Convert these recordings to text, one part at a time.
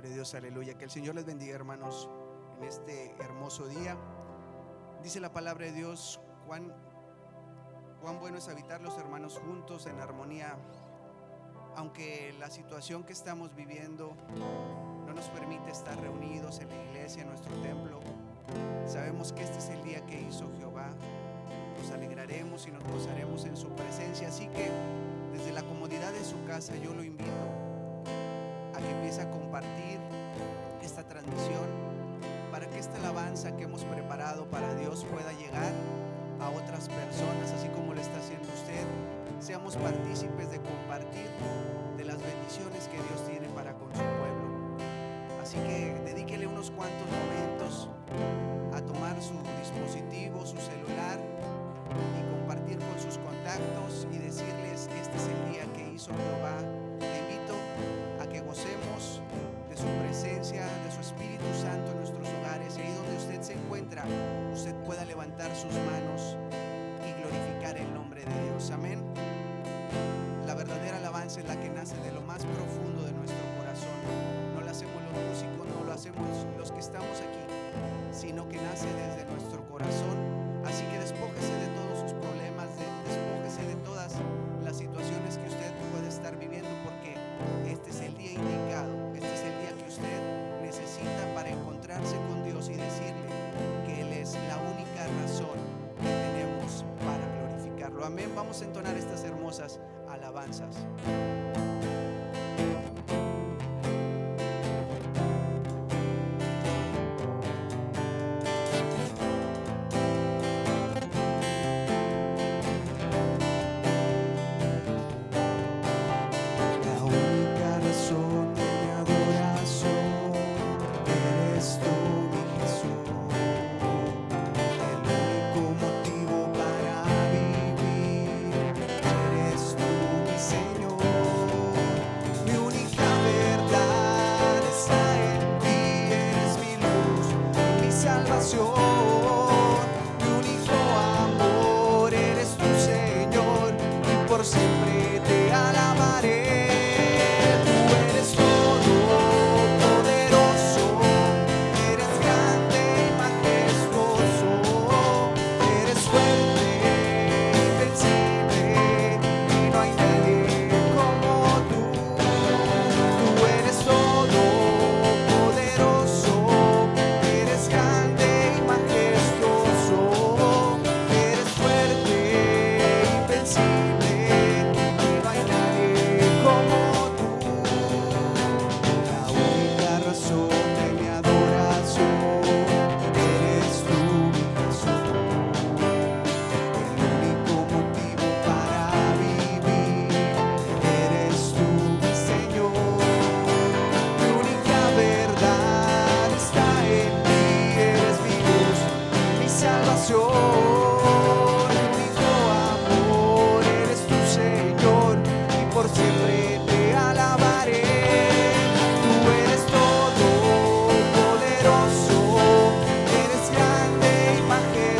Gloria a Dios, aleluya. Que el Señor les bendiga, hermanos, en este hermoso día. Dice la palabra de Dios, cuán bueno es habitar los hermanos juntos en armonía. Aunque la situación que estamos viviendo no nos permite estar reunidos en la iglesia, en nuestro templo, sabemos que este es el día que hizo Jehová. Nos alegraremos y nos gozaremos en su presencia. Así que desde la comodidad de su casa yo lo invito a que empiece a compartir esta transmisión, para que esta alabanza que hemos preparado para Dios pueda llegar a otras personas, así como lo está haciendo usted. Seamos partícipes de compartir de las bendiciones que Dios tiene para con su pueblo. Así que dedíquele unos cuantos momentos a tomar su dispositivo, su celular, y compartir con sus contactos y decirles: este es el día que hizo Jehová. Te invito a que gocemos de su presencia, de su Espíritu Santo en nuestros hogares, y ahí donde usted se encuentra, usted pueda levantar sus manos y glorificar el nombre de Dios. Amén. La verdadera alabanza es la que nace de lo más profundo de nuestro corazón. No la hacemos los músicos, no lo hacemos los que estamos aquí, sino que nace desde nuestro corazón. Así que despójese de todos sus problemas, despójese de todas las situaciones que usted puede estar viviendo, porque este es el día indicado, este es el día que usted necesita para encontrarse con Dios y decirle que Él es la única razón que tenemos para glorificarlo. Amén. Vamos a entonar estas hermosas alabanzas. Poderoso, eres grande y majestuoso.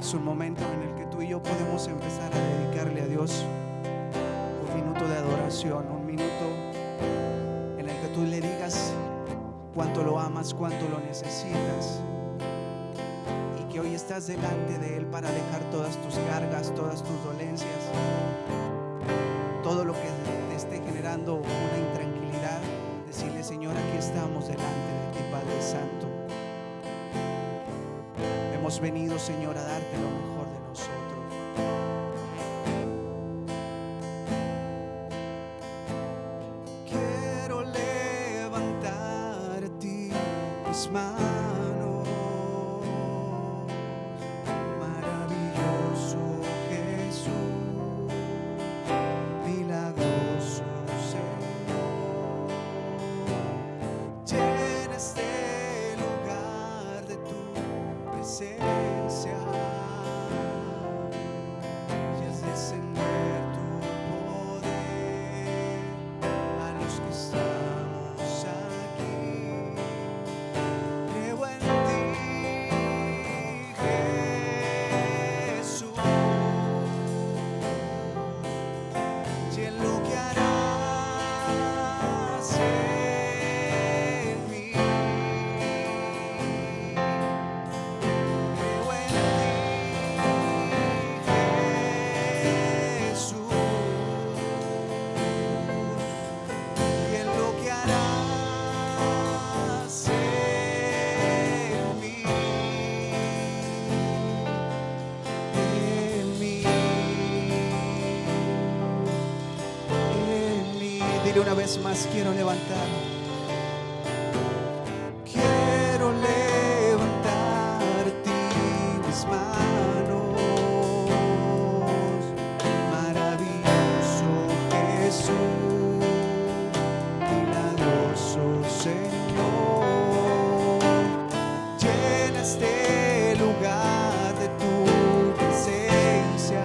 Es un momento en el que tú y yo podemos empezar a dedicarle a Dios un minuto de adoración, un minuto en el que tú le digas cuánto lo amas, cuánto lo necesitas, y que hoy estás delante de Él para dejar todas tus cargas, todas tus dolencias, todo lo que te esté generando una intranquilidad. Decirle: Señor, aquí estamos delante de ti, Padre Santo. Hemos venido, Señor, a darte lo mejor de nosotros. Quiero levantar a ti mis manos, maravilloso Jesús, milagroso Señor. Llena este lugar de tu presencia y haz descender tu poder a los que estamos aquí. Creo en ti, Jesús, y en lo que harás en mí. Creo en ti, Jesús, y en lo que harás en mí, en mí, en mí. Dile una vez más: quiero levantar. Quiero levantar a ti mis manos, maravilloso Jesús, milagroso Señor. Llena este lugar de tu presencia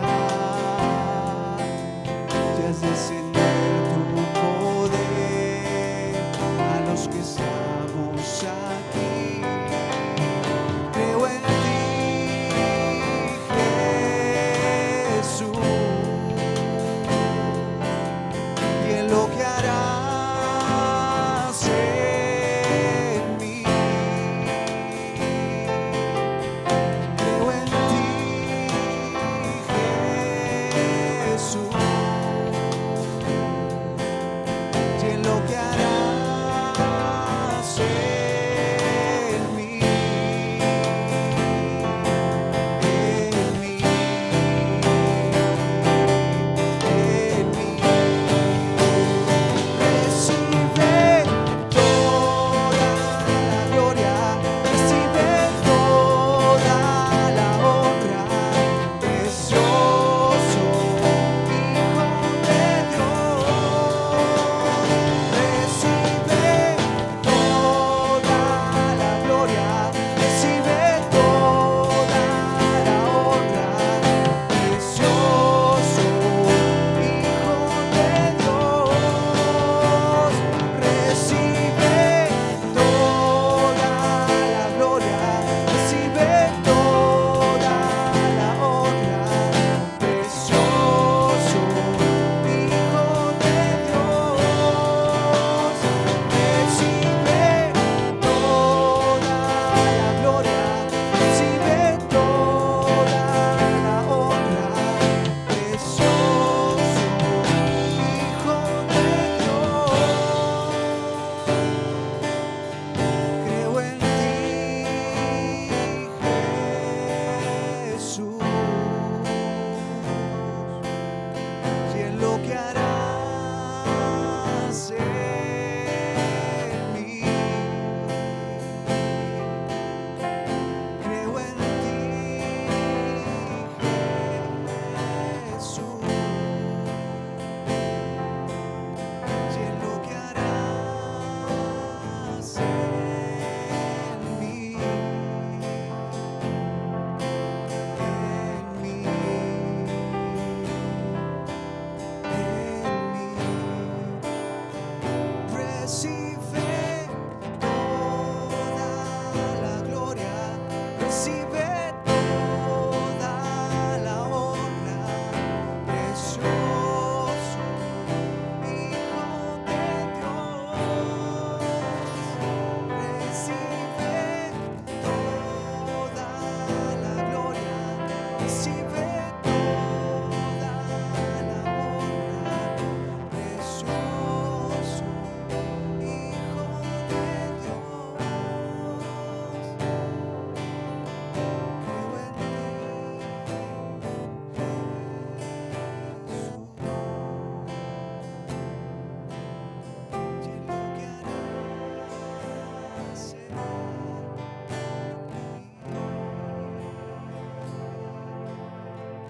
y haz descender tu poder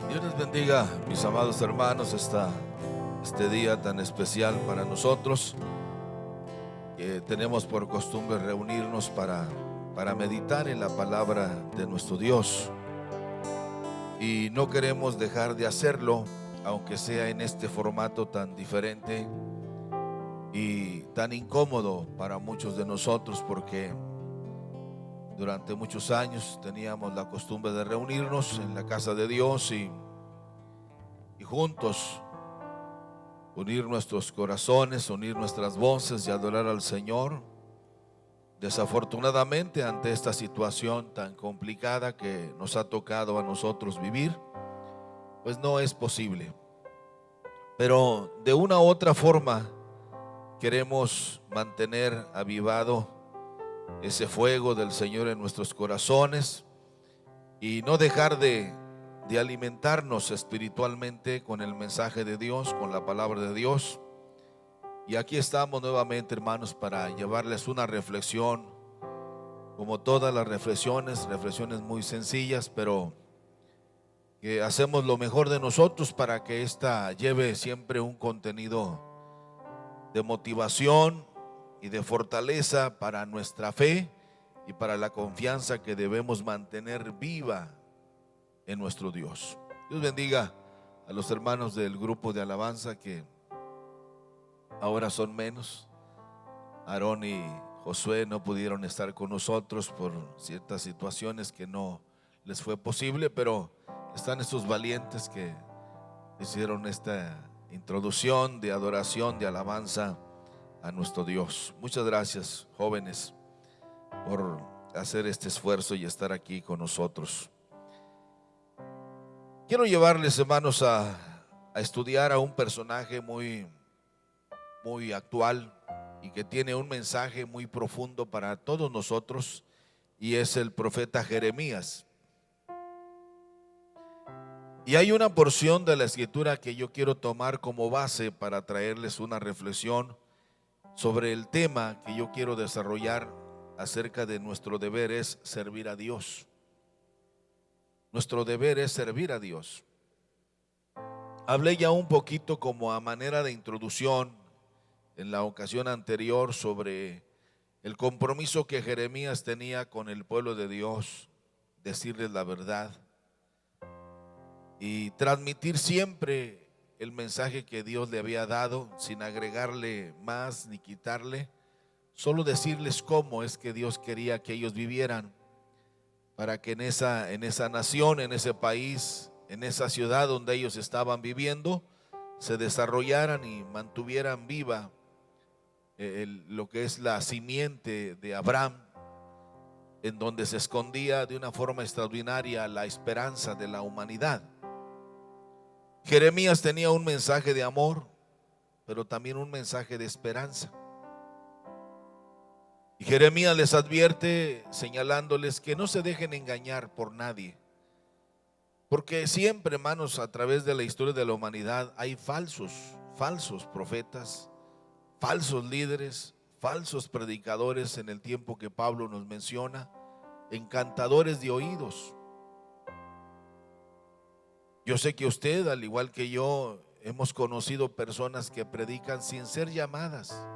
Dios les bendiga, mis amados hermanos, este día tan especial para nosotros, que tenemos por costumbre reunirnos para meditar en la palabra de nuestro Dios. Y no queremos dejar de hacerlo, aunque sea en este formato tan diferente y tan incómodo para muchos de nosotros, porque durante muchos años teníamos la costumbre de reunirnos en la casa de Dios y juntos unir nuestros corazones, unir nuestras voces y adorar al Señor. Desafortunadamente, ante esta situación tan complicada que nos ha tocado a nosotros vivir, pues no es posible. Pero de una u otra forma queremos mantener avivado ese fuego del Señor en nuestros corazones y no dejar de alimentarnos espiritualmente con el mensaje de Dios, con la palabra de Dios. Y aquí estamos nuevamente, hermanos, para llevarles una reflexión, como todas las reflexiones muy sencillas, pero que hacemos lo mejor de nosotros para que esta lleve siempre un contenido de motivación y de fortaleza para nuestra fe y para la confianza que debemos mantener viva en nuestro Dios. Dios bendiga a los hermanos del grupo de alabanza que ahora son menos. Aarón y Josué no pudieron estar con nosotros por ciertas situaciones que no les fue posible, pero están estos valientes que hicieron esta introducción de adoración, de alabanza a nuestro Dios. Muchas gracias, jóvenes, por hacer este esfuerzo y estar aquí con nosotros. Quiero llevarles, hermanos, a estudiar a un personaje muy actual y que tiene un mensaje muy profundo para todos nosotros, y es el profeta Jeremías. Y hay una porción de la escritura que yo quiero tomar como base para traerles una reflexión sobre el tema que yo quiero desarrollar acerca de nuestro deber es servir a Dios. Nuestro deber es servir a Dios. Hablé ya un poquito como a manera de introducción en la ocasión anterior sobre el compromiso que Jeremías tenía con el pueblo de Dios, decirles la verdad y transmitir siempre el mensaje que Dios le había dado, sin agregarle más ni quitarle, solo decirles cómo es que Dios quería que ellos vivieran, para que en esa nación, en ese país, en esa ciudad donde ellos estaban viviendo, se desarrollaran y mantuvieran viva lo que es la simiente de Abraham, en donde se escondía de una forma extraordinaria la esperanza de la humanidad. Jeremías tenía un mensaje de amor, pero también un mensaje de esperanza. Y Jeremías les advierte señalándoles que no se dejen engañar por nadie, porque siempre, hermanos, a través de la historia de la humanidad hay falsos profetas, falsos líderes, falsos predicadores en el tiempo que Pablo nos menciona, encantadores de oídos. Yo sé que usted, al igual que yo, hemos conocido personas que predican sin ser llamadas.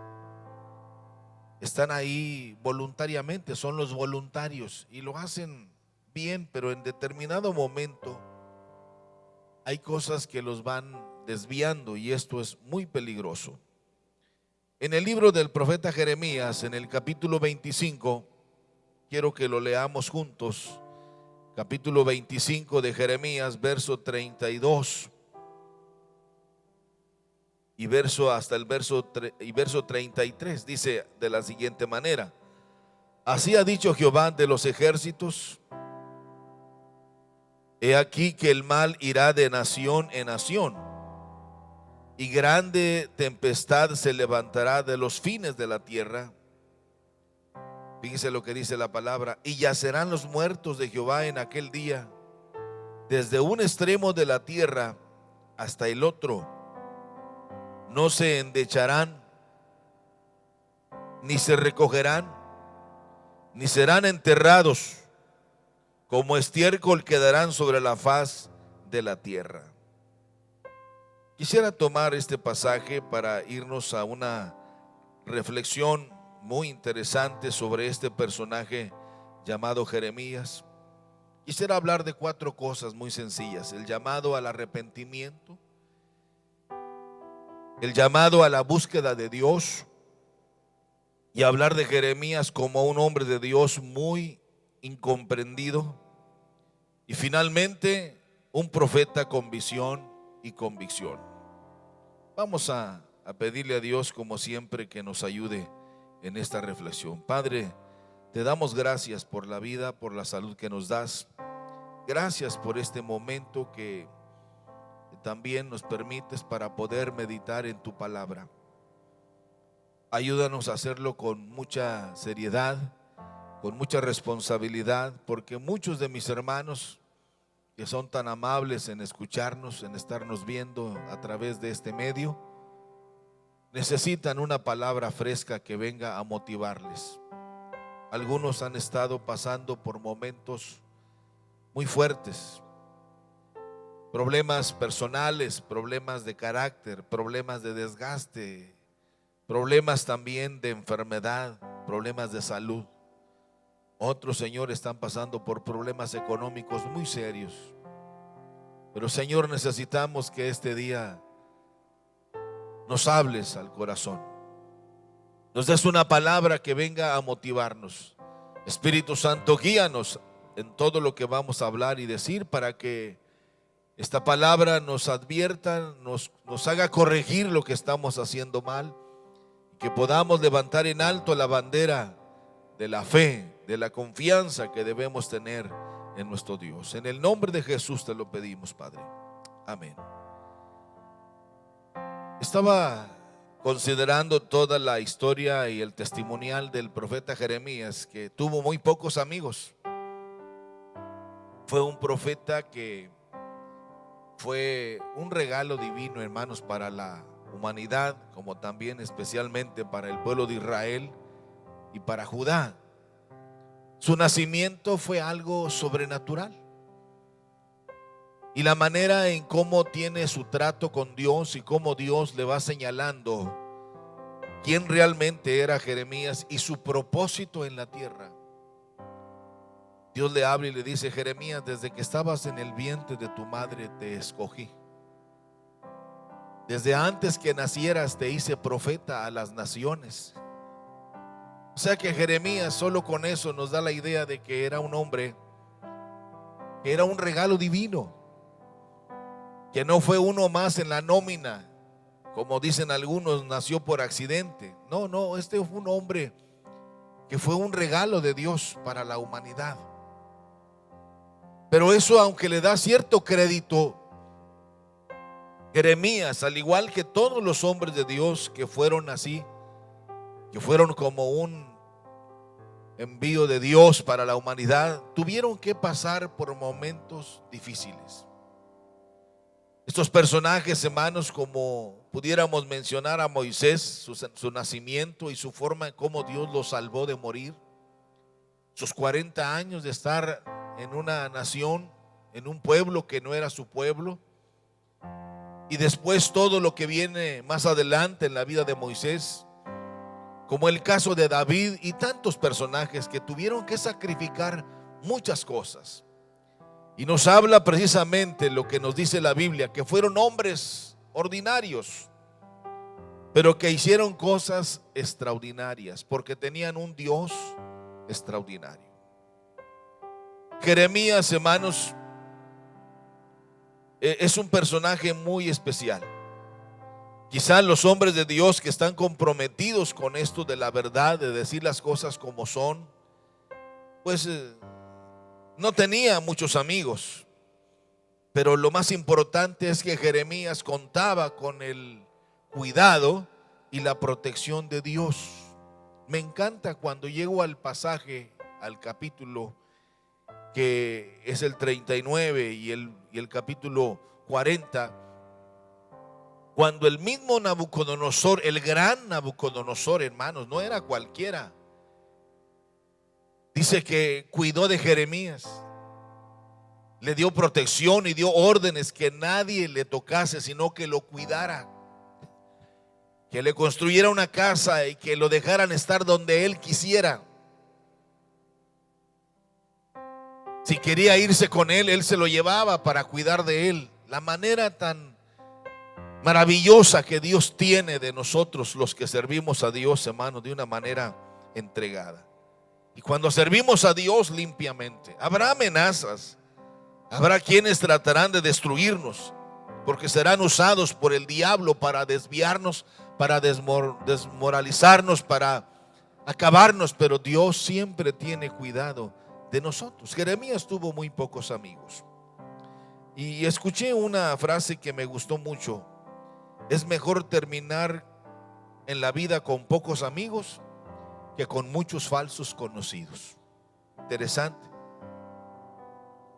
Están ahí voluntariamente, son los voluntarios y lo hacen bien, pero en determinado momento hay cosas que los van desviando y esto es muy peligroso. En el libro del profeta Jeremías, en el capítulo 25, quiero que lo leamos juntos. Capítulo 25 de Jeremías, verso 32 y verso 33, dice de la siguiente manera: así ha dicho Jehová de los ejércitos, He aquí que el mal irá de nación en nación, y grande tempestad se levantará de los fines de la tierra. Fíjense lo que dice la palabra: y yacerán los muertos de Jehová en aquel día, desde un extremo de la tierra hasta el otro. No se endecharán, ni se recogerán, ni serán enterrados. Como estiércol quedarán sobre la faz de la tierra. Quisiera tomar este pasaje para irnos a una reflexión muy interesante sobre este personaje llamado Jeremías. Quisiera hablar de 4 cosas muy sencillas: el llamado al arrepentimiento, el llamado a la búsqueda de Dios, y hablar de Jeremías como un hombre de Dios muy incomprendido, y finalmente un profeta con visión y convicción. Vamos a pedirle a Dios, como siempre, que nos ayude en esta reflexión. Padre, te damos gracias por la vida, por la salud que nos das. Gracias por este momento que también nos permites para poder meditar en tu palabra. Ayúdanos a hacerlo con mucha seriedad, con mucha responsabilidad, porque muchos de mis hermanos que son tan amables en escucharnos, en estarnos viendo a través de este medio, necesitan una palabra fresca que venga a motivarles. Algunos han estado pasando por momentos muy fuertes, problemas personales, problemas de carácter, problemas de desgaste, problemas también de enfermedad, problemas de salud. Otros, Señor, están pasando por problemas económicos muy serios. Pero, Señor, necesitamos que este día nos hables al corazón, nos des una palabra que venga a motivarnos. Espíritu Santo, guíanos en todo lo que vamos a hablar y decir, para que esta palabra nos advierta, nos haga corregir lo que estamos haciendo mal, y que podamos levantar en alto la bandera de la fe, de la confianza que debemos tener en nuestro Dios. En el nombre de Jesús te lo pedimos, Padre. Amén. Estaba considerando toda la historia y el testimonial del profeta Jeremías, que tuvo muy pocos amigos. Fue un profeta que fue un regalo divino, hermanos, para la humanidad, como también especialmente para el pueblo de Israel y para Judá. Su nacimiento fue algo sobrenatural, y la manera en cómo tiene su trato con Dios y cómo Dios le va señalando quién realmente era Jeremías y su propósito en la tierra. Dios le habla y le dice: Jeremías, desde que estabas en el vientre de tu madre te escogí. Desde antes que nacieras te hice profeta a las naciones. O sea que Jeremías, solo con eso nos da la idea de que era un hombre, que era un regalo divino, que no fue uno más en la nómina, como dicen algunos, nació por accidente. No, este fue un hombre que fue un regalo de Dios para la humanidad. Pero eso, aunque le da cierto crédito, Jeremías, al igual que todos los hombres de Dios que fueron así, que fueron como un envío de Dios para la humanidad, tuvieron que pasar por momentos difíciles. Estos personajes, hermanos, como pudiéramos mencionar a Moisés, su nacimiento y su forma en cómo Dios lo salvó de morir, sus 40 años de estar en una nación, en un pueblo que no era su pueblo, y después todo lo que viene más adelante en la vida de Moisés, como el caso de David y tantos personajes que tuvieron que sacrificar muchas cosas. Y nos habla precisamente lo que nos dice la Biblia, que fueron hombres ordinarios, pero que hicieron cosas extraordinarias, porque tenían un Dios extraordinario. Jeremías, hermanos, es un personaje muy especial. Quizás los hombres de Dios que están comprometidos con esto de la verdad, de decir las cosas como son, pues no tenía muchos amigos. Pero lo más importante es que Jeremías contaba con el cuidado y la protección de Dios. Me encanta cuando llego al pasaje, al capítulo que es el 39 y el capítulo 40, cuando el mismo Nabucodonosor, el gran Nabucodonosor, hermanos, no era cualquiera, dice que cuidó de Jeremías, le dio protección y dio órdenes que nadie le tocase, sino que lo cuidara, que le construyera una casa y que lo dejaran estar donde él quisiera. Si quería irse con él, él se lo llevaba para cuidar de él. La manera tan maravillosa que Dios tiene de nosotros los que servimos a Dios, hermanos, de una manera entregada. Y cuando servimos a Dios limpiamente, habrá amenazas, habrá quienes tratarán de destruirnos, porque serán usados por el diablo para desviarnos, para desmoralizarnos, para acabarnos, pero Dios siempre tiene cuidado de nosotros. Jeremías tuvo muy pocos amigos. Y escuché una frase que me gustó mucho: es mejor terminar en la vida con pocos amigos que con muchos falsos conocidos. Interesante.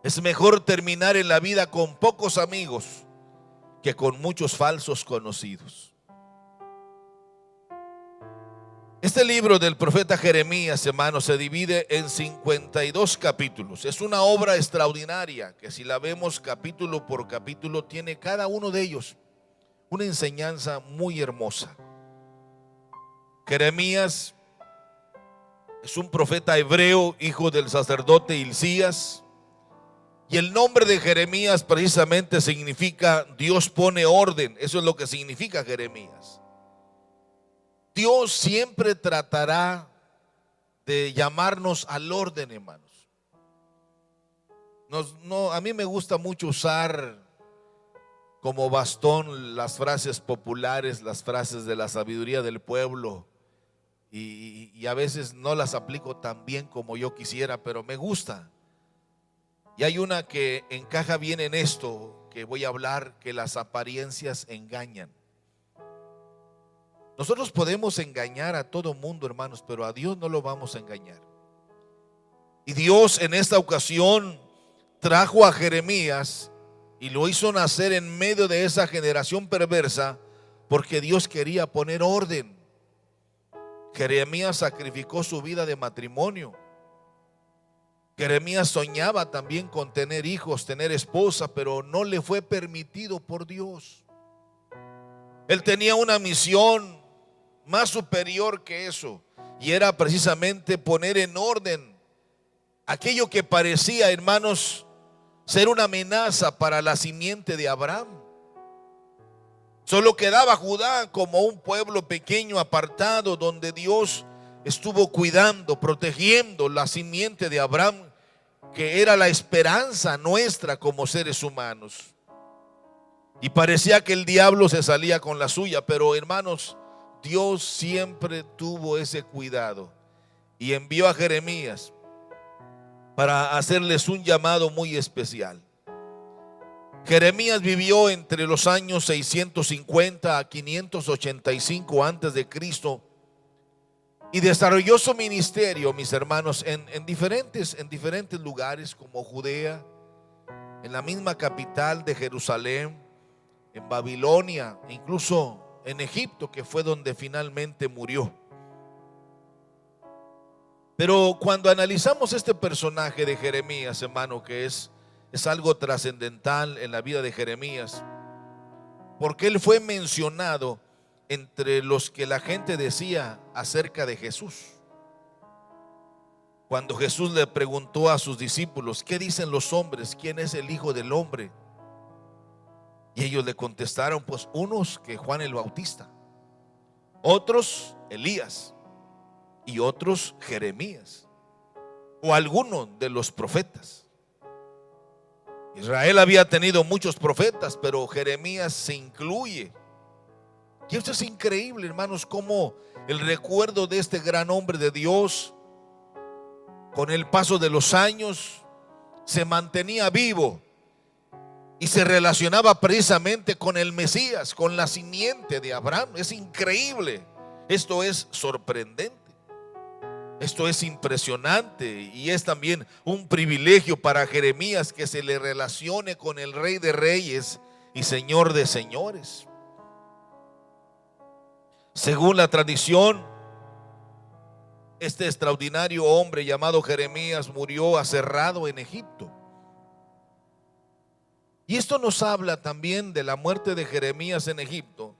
Es mejor terminar en la vida con pocos amigos que con muchos falsos conocidos. Este libro del profeta Jeremías, hermanos, se divide en 52 capítulos. Es una obra extraordinaria que, si la vemos capítulo por capítulo, tiene cada uno de ellos una enseñanza muy hermosa. Jeremías es un profeta hebreo, hijo del sacerdote Hilcías, y el nombre de Jeremías precisamente significa Dios pone orden. Eso es lo que significa Jeremías. Dios siempre tratará de llamarnos al orden, hermanos. A mí me gusta mucho usar como bastón las frases populares, las frases de la sabiduría del pueblo, y a veces no las aplico tan bien como yo quisiera, pero me gusta. Y hay una que encaja bien en esto que voy a hablar, que las apariencias engañan. Nosotros podemos engañar a todo mundo, hermanos, pero a Dios no lo vamos a engañar. Y Dios en esta ocasión trajo a Jeremías y lo hizo nacer en medio de esa generación perversa, porque Dios quería poner orden. Jeremías sacrificó su vida de matrimonio. Jeremías soñaba también con tener hijos, tener esposa, pero no le fue permitido por Dios. Él tenía una misión más superior que eso, y era precisamente poner en orden aquello que parecía, hermanos, ser una amenaza para la simiente de Abraham. Solo quedaba Judá como un pueblo pequeño, apartado, donde Dios estuvo cuidando, protegiendo la simiente de Abraham, que era la esperanza nuestra como seres humanos. Y parecía que el diablo se salía con la suya, pero hermanos, Dios siempre tuvo ese cuidado y envió a Jeremías para hacerles un llamado muy especial. Jeremías vivió entre los años 650 a 585 antes de Cristo y desarrolló su ministerio, mis hermanos, en diferentes lugares, como Judea, en la misma capital de Jerusalén, en Babilonia, incluso en Egipto, que fue donde finalmente murió. Pero cuando analizamos este personaje de Jeremías, hermano, que es algo trascendental en la vida de Jeremías, porque él fue mencionado entre los que la gente decía acerca de Jesús. Cuando Jesús le preguntó a sus discípulos: ¿qué dicen los hombres? ¿Quién es el Hijo del Hombre? Y ellos le contestaron: pues unos que Juan el Bautista, otros Elías, y otros Jeremías, o alguno de los profetas. Israel había tenido muchos profetas, pero Jeremías se incluye. Y esto es increíble, hermanos, cómo el recuerdo de este gran hombre de Dios, con el paso de los años, se mantenía vivo. y se relacionaba precisamente con el Mesías, con la simiente de Abraham. Es increíble, esto es sorprendente, esto es impresionante, y es también un privilegio para Jeremías que se le relacione con el Rey de Reyes y Señor de Señores. Según la tradición, este extraordinario hombre llamado Jeremías murió aserrado en Egipto. Y esto nos habla también de la muerte de Jeremías en Egipto.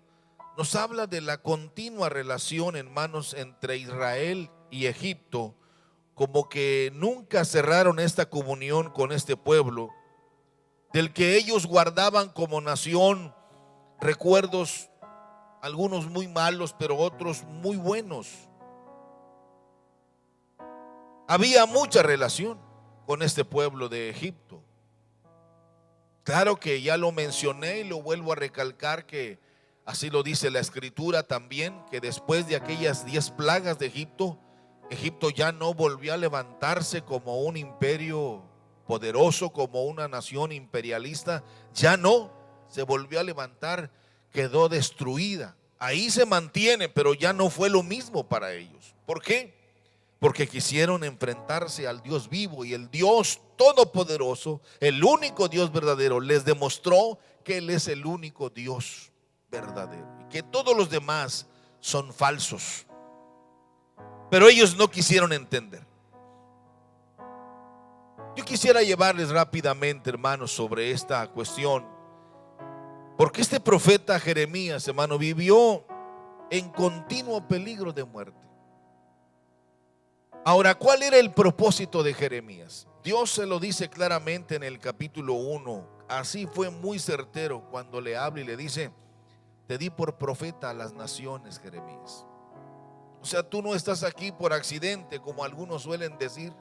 Nos habla de la continua relación, hermanos, entre Israel y Egipto, como que nunca cerraron esta comunión con este pueblo, del que ellos guardaban como nación recuerdos, algunos muy malos, pero otros muy buenos. Había mucha relación con este pueblo de Egipto. Claro que ya lo mencioné y lo vuelvo a recalcar, que así lo dice la Escritura también, que después de aquellas 10 plagas de Egipto, Egipto ya no volvió a levantarse como un imperio poderoso, como una nación imperialista. Ya no se volvió a levantar, quedó destruida. Ahí se mantiene, pero ya no fue lo mismo para ellos. ¿Por qué? Porque quisieron enfrentarse al Dios vivo, y el Dios todopoderoso, el único Dios verdadero, les demostró que Él es el único Dios verdadero y que todos los demás son falsos. Pero ellos no quisieron entender. Yo quisiera llevarles rápidamente, hermanos, sobre esta cuestión, porque este profeta Jeremías, hermano, vivió en continuo peligro de muerte. Ahora, ¿cuál era el propósito de Jeremías? Dios se lo dice claramente en el capítulo 1. Así fue muy certero cuando le habla y le dice: te di por profeta a las naciones, Jeremías. O sea, tú no estás aquí por accidente, como algunos suelen decir.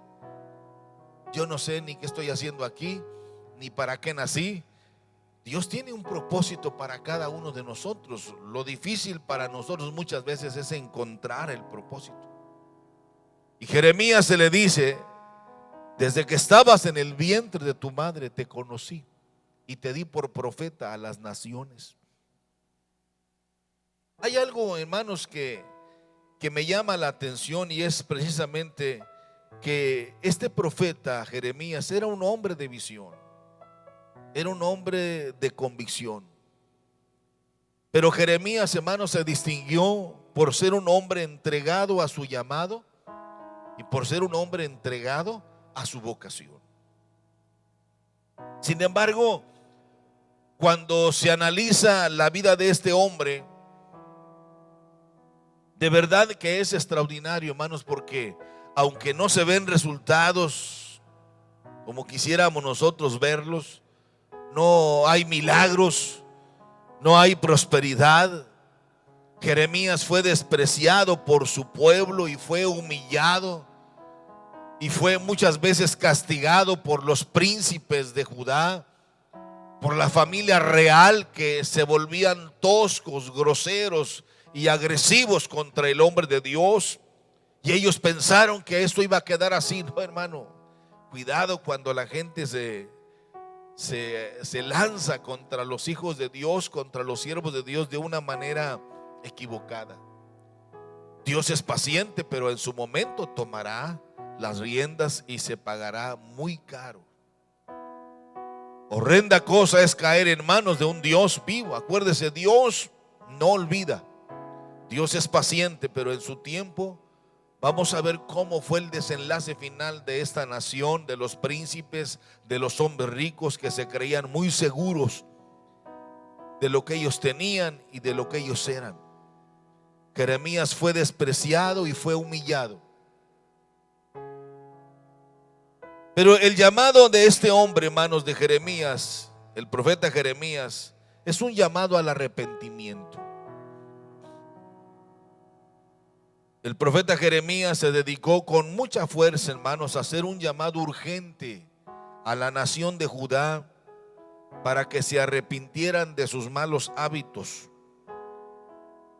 Yo no sé ni qué estoy haciendo aquí, ni para qué nací. Dios tiene un propósito para cada uno de nosotros. Lo difícil para nosotros muchas veces es encontrar el propósito. Y Jeremías se le dice: desde que estabas en el vientre de tu madre te conocí y te di por profeta a las naciones. Hay algo, hermanos, que me llama la atención, y es precisamente que este profeta Jeremías era un hombre de visión, era un hombre de convicción. Pero Jeremías, hermanos, se distinguió por ser un hombre entregado a su llamado y por ser un hombre entregado a su vocación. Sin embargo, cuando se analiza la vida de este hombre, de verdad que es extraordinario, hermanos, porque aunque no se ven resultados como quisiéramos nosotros verlos, no hay milagros, no hay prosperidad. Jeremías fue despreciado por su pueblo y fue humillado y fue muchas veces castigado por los príncipes de Judá, por la familia real, que se volvían toscos, groseros y agresivos contra el hombre de Dios. Y ellos pensaron que esto iba a quedar así. No, hermano, cuidado cuando la gente se lanza contra los hijos de Dios, contra los siervos de Dios, de una manera equivocada. Dios es paciente, pero en su momento tomará las riendas y se pagará muy caro. Horrenda cosa es caer en manos de un Dios vivo. Acuérdese, Dios no olvida. Dios es paciente, pero en su tiempo vamos a ver cómo fue el desenlace final de esta nación, de los príncipes, de los hombres ricos que se creían muy seguros de lo que ellos tenían y de lo que ellos eran. Jeremías fue despreciado y fue humillado. Pero el llamado de este hombre, hermanos, de Jeremías, el profeta Jeremías, es un llamado al arrepentimiento. El profeta Jeremías se dedicó con mucha fuerza, hermanos, a hacer un llamado urgente a la nación de Judá para que se arrepintieran de sus malos hábitos.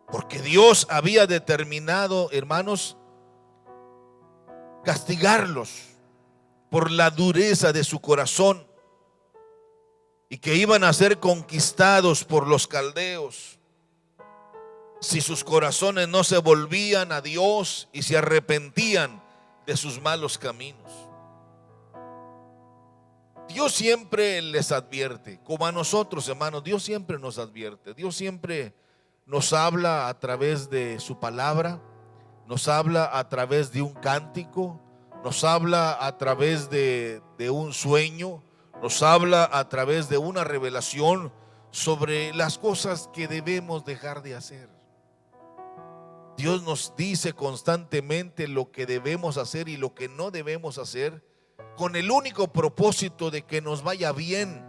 Porque Dios había determinado, hermanos, castigarlos por la dureza de su corazón. y que iban a ser conquistados por los caldeos si sus corazones no se volvían a Dios y se arrepentían de sus malos caminos. Dios siempre les advierte, como a nosotros, hermanos. Dios siempre nos advierte. Dios siempre nos habla a través de su palabra, nos habla a través de un cántico, nos habla a través de un sueño, nos habla a través de una revelación sobre las cosas que debemos dejar de hacer. Dios nos dice constantemente lo que debemos hacer y lo que no debemos hacer, con el único propósito de que nos vaya bien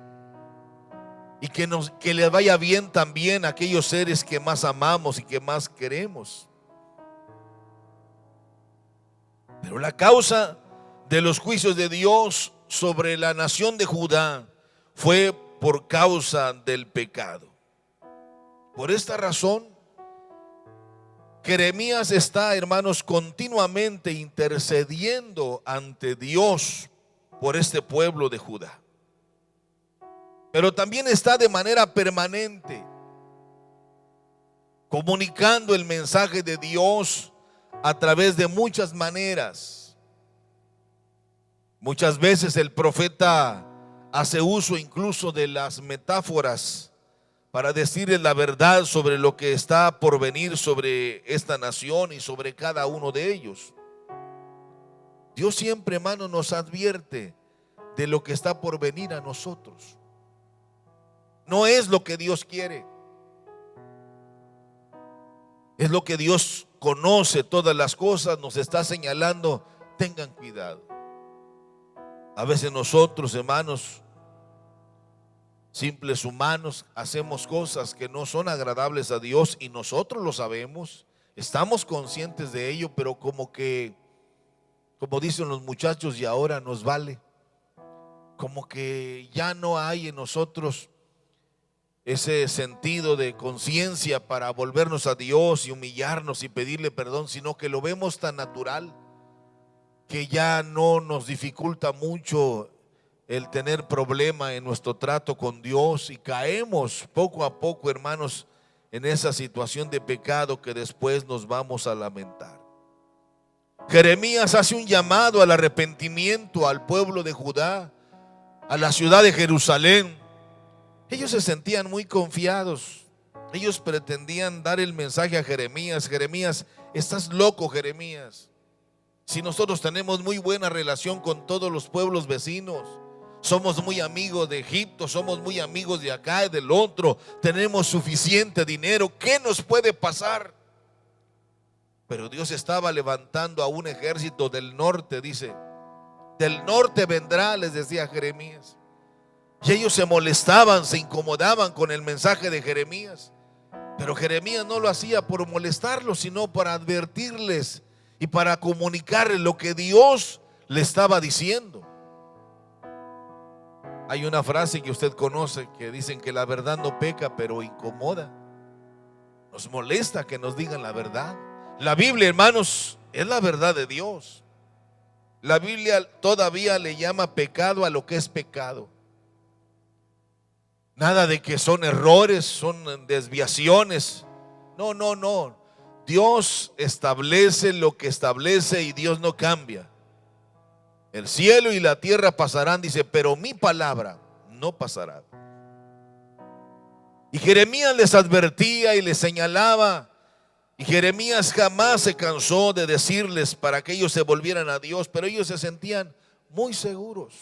y que les vaya bien también a aquellos seres que más amamos y que más queremos. Pero la causa de los juicios de Dios sobre la nación de Judá fue por causa del pecado. Por esta razón, Jeremías está, hermanos, continuamente intercediendo ante Dios por este pueblo de Judá. Pero también está de manera permanente comunicando el mensaje de Dios a través de muchas maneras. Muchas veces el profeta hace uso incluso de las metáforas para decirles la verdad sobre lo que está por venir sobre esta nación y sobre cada uno de ellos. Dios siempre, hermano, nos advierte de lo que está por venir a nosotros. No es lo que Dios quiere, es lo que Dios conoce todas las cosas, nos está señalando, tengan cuidado. A veces nosotros, hermanos, simples humanos, hacemos cosas que no son agradables a Dios y nosotros lo sabemos, estamos conscientes de ello, pero como dicen los muchachos, y ahora nos vale. Como que ya no hay en nosotros ese sentido de conciencia para volvernos a Dios y humillarnos y pedirle perdón, sino que lo vemos tan natural que ya no nos dificulta mucho el tener problema en nuestro trato con Dios, y caemos poco a poco, hermanos, en esa situación de pecado que después nos vamos a lamentar. Jeremías hace un llamado al arrepentimiento al pueblo de Judá, a la ciudad de Jerusalén. Ellos se sentían muy confiados. Ellos pretendían dar el mensaje a Jeremías. Jeremías, estás loco, Jeremías. Si nosotros tenemos muy buena relación con todos los pueblos vecinos, somos muy amigos de Egipto, somos muy amigos de acá y del otro, tenemos suficiente dinero, ¿qué nos puede pasar? Pero Dios estaba levantando a un ejército del norte, dice, del norte vendrá, les decía Jeremías. Y ellos se molestaban, se incomodaban con el mensaje de Jeremías. Pero Jeremías no lo hacía por molestarlos, sino para advertirles y para comunicarles lo que Dios le estaba diciendo. Hay una frase que usted conoce que dicen que la verdad no peca, pero incomoda. Nos molesta que nos digan la verdad. La Biblia, hermanos, es la verdad de Dios. La Biblia todavía le llama pecado a lo que es pecado. Nada de que son errores, son desviaciones. No, no, no. Dios establece lo que establece y Dios no cambia. El cielo y la tierra pasarán, dice, pero mi palabra no pasará. Y Jeremías les advertía y les señalaba. Y Jeremías jamás se cansó de decirles para que ellos se volvieran a Dios, pero ellos se sentían muy seguros.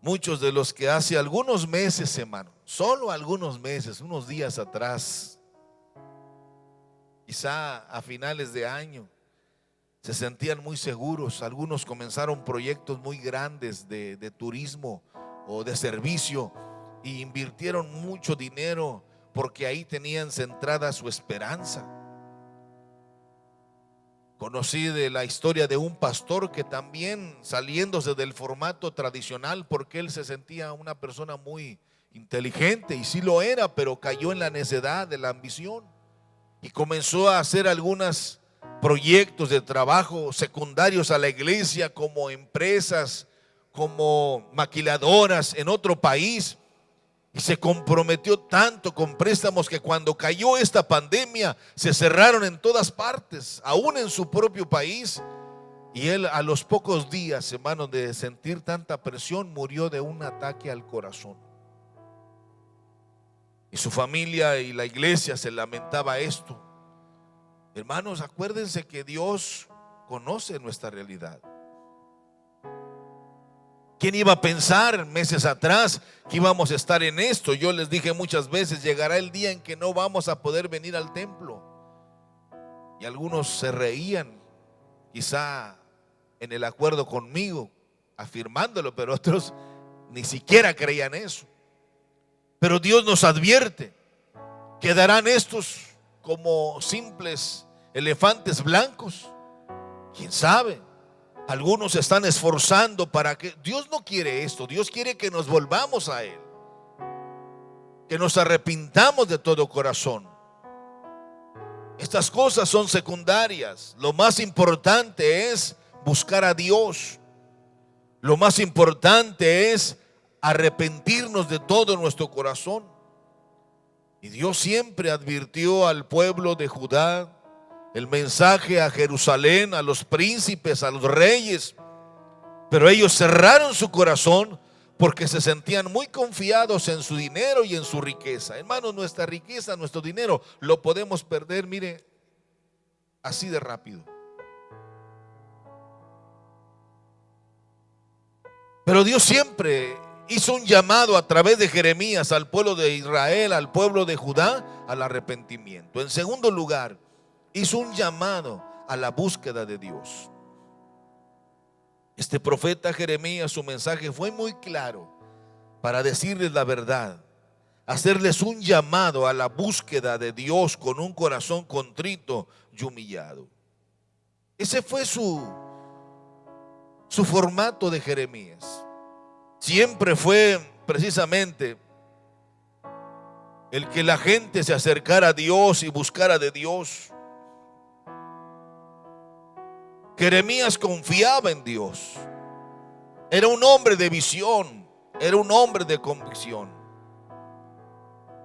Muchos de los que hace algunos meses, hermano, solo algunos meses, unos días atrás, quizá a finales de año, se sentían muy seguros. Algunos comenzaron proyectos muy grandes de turismo o de servicio y invirtieron mucho dinero porque ahí tenían centrada su esperanza. Conocí de la historia de un pastor que también, saliéndose del formato tradicional, porque él se sentía una persona muy inteligente, y sí lo era, pero cayó en la necedad de la ambición y comenzó a hacer algunos proyectos de trabajo secundarios a la iglesia, como empresas, como maquiladoras en otro país y se comprometió tanto con préstamos que cuando cayó esta pandemia se cerraron en todas partes, aún en su propio país. Y él a los pocos días, hermanos, de sentir tanta presión, murió de un ataque al corazón. Y su familia y la iglesia se lamentaba esto. Hermanos, acuérdense que Dios conoce nuestra realidad. ¿Quién iba a pensar meses atrás que íbamos a estar en esto? Yo les dije muchas veces, llegará el día en que no vamos a poder venir al templo. Y algunos se reían, quizá en el acuerdo conmigo, afirmándolo, pero otros ni siquiera creían eso. Pero Dios nos advierte, ¿quedarán estos como simples elefantes blancos? ¿Quién sabe? Algunos se están esforzando para que... Dios no quiere esto. Dios quiere que nos volvamos a Él, que nos arrepintamos de todo corazón. Estas cosas son secundarias. Lo más importante es buscar a Dios. Lo más importante es arrepentirnos de todo nuestro corazón. Y Dios siempre advirtió al pueblo de Judá, el mensaje a Jerusalén, a los príncipes, a los reyes, pero ellos cerraron su corazón porque se sentían muy confiados en su dinero y en su riqueza. Hermanos, nuestra riqueza, nuestro dinero lo podemos perder, mire, así de rápido. Pero Dios siempre hizo un llamado a través de Jeremías al pueblo de Israel, al pueblo de Judá, al arrepentimiento. En segundo lugar, hizo un llamado a la búsqueda de Dios. Este profeta Jeremías, su mensaje fue muy claro para decirles la verdad, hacerles un llamado a la búsqueda de Dios con un corazón contrito y humillado. Ese fue su formato de Jeremías. Siempre fue precisamente el que la gente se acercara a Dios y buscara de Dios. Jeremías confiaba en Dios. Era un hombre de visión, era un hombre de convicción.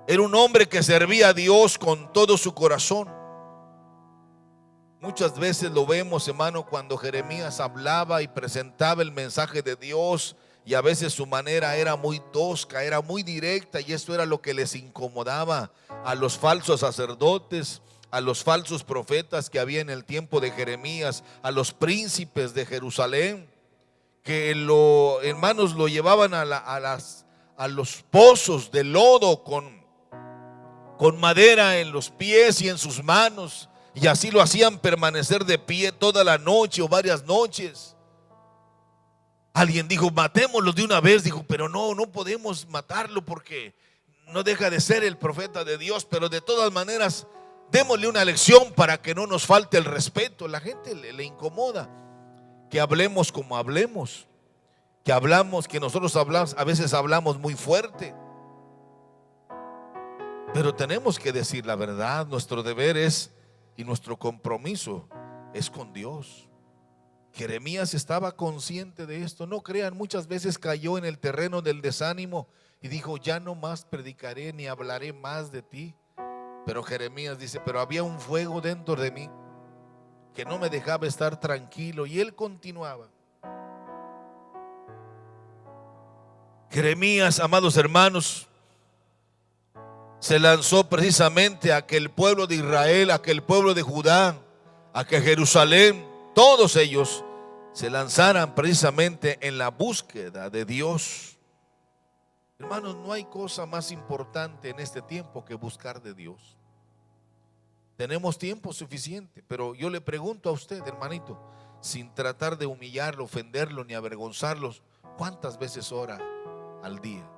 Era un hombre que servía a Dios con todo su corazón. Muchas veces lo vemos, hermano, cuando Jeremías hablaba y presentaba el mensaje de Dios, y a veces su manera era muy tosca, era muy directa, y esto era lo que les incomodaba a los falsos sacerdotes, a los falsos profetas que había en el tiempo de Jeremías, a los príncipes de Jerusalén, que hermanos, lo llevaban a los pozos de lodo con madera en los pies y en sus manos, y así lo hacían permanecer de pie toda la noche o varias noches. Alguien dijo, matémoslo de una vez. Dijo, pero no podemos matarlo porque no deja de ser el profeta de Dios, pero de todas maneras démosle una lección para que no nos falte el respeto. La gente le incomoda que hablemos como hablemos, que nosotros hablamos, a veces hablamos muy fuerte. Pero tenemos que decir la verdad. Nuestro deber es, y nuestro compromiso es con Dios. Jeremías estaba consciente de esto. No crean, muchas veces cayó en el terreno del desánimo y dijo, ya no más predicaré ni hablaré más de ti. Pero Jeremías dice, pero había un fuego dentro de mí que no me dejaba estar tranquilo, y él continuaba. Jeremías, amados hermanos, se lanzó precisamente a que el pueblo de Israel, a que el pueblo de Judá, a que Jerusalén, todos ellos se lanzaran precisamente en la búsqueda de Dios. Hermanos, no hay cosa más importante en este tiempo que buscar de Dios. Tenemos tiempo suficiente, pero yo le pregunto a usted, hermanito, sin tratar de humillarlo, ofenderlo ni avergonzarlos, ¿cuántas veces ora al día?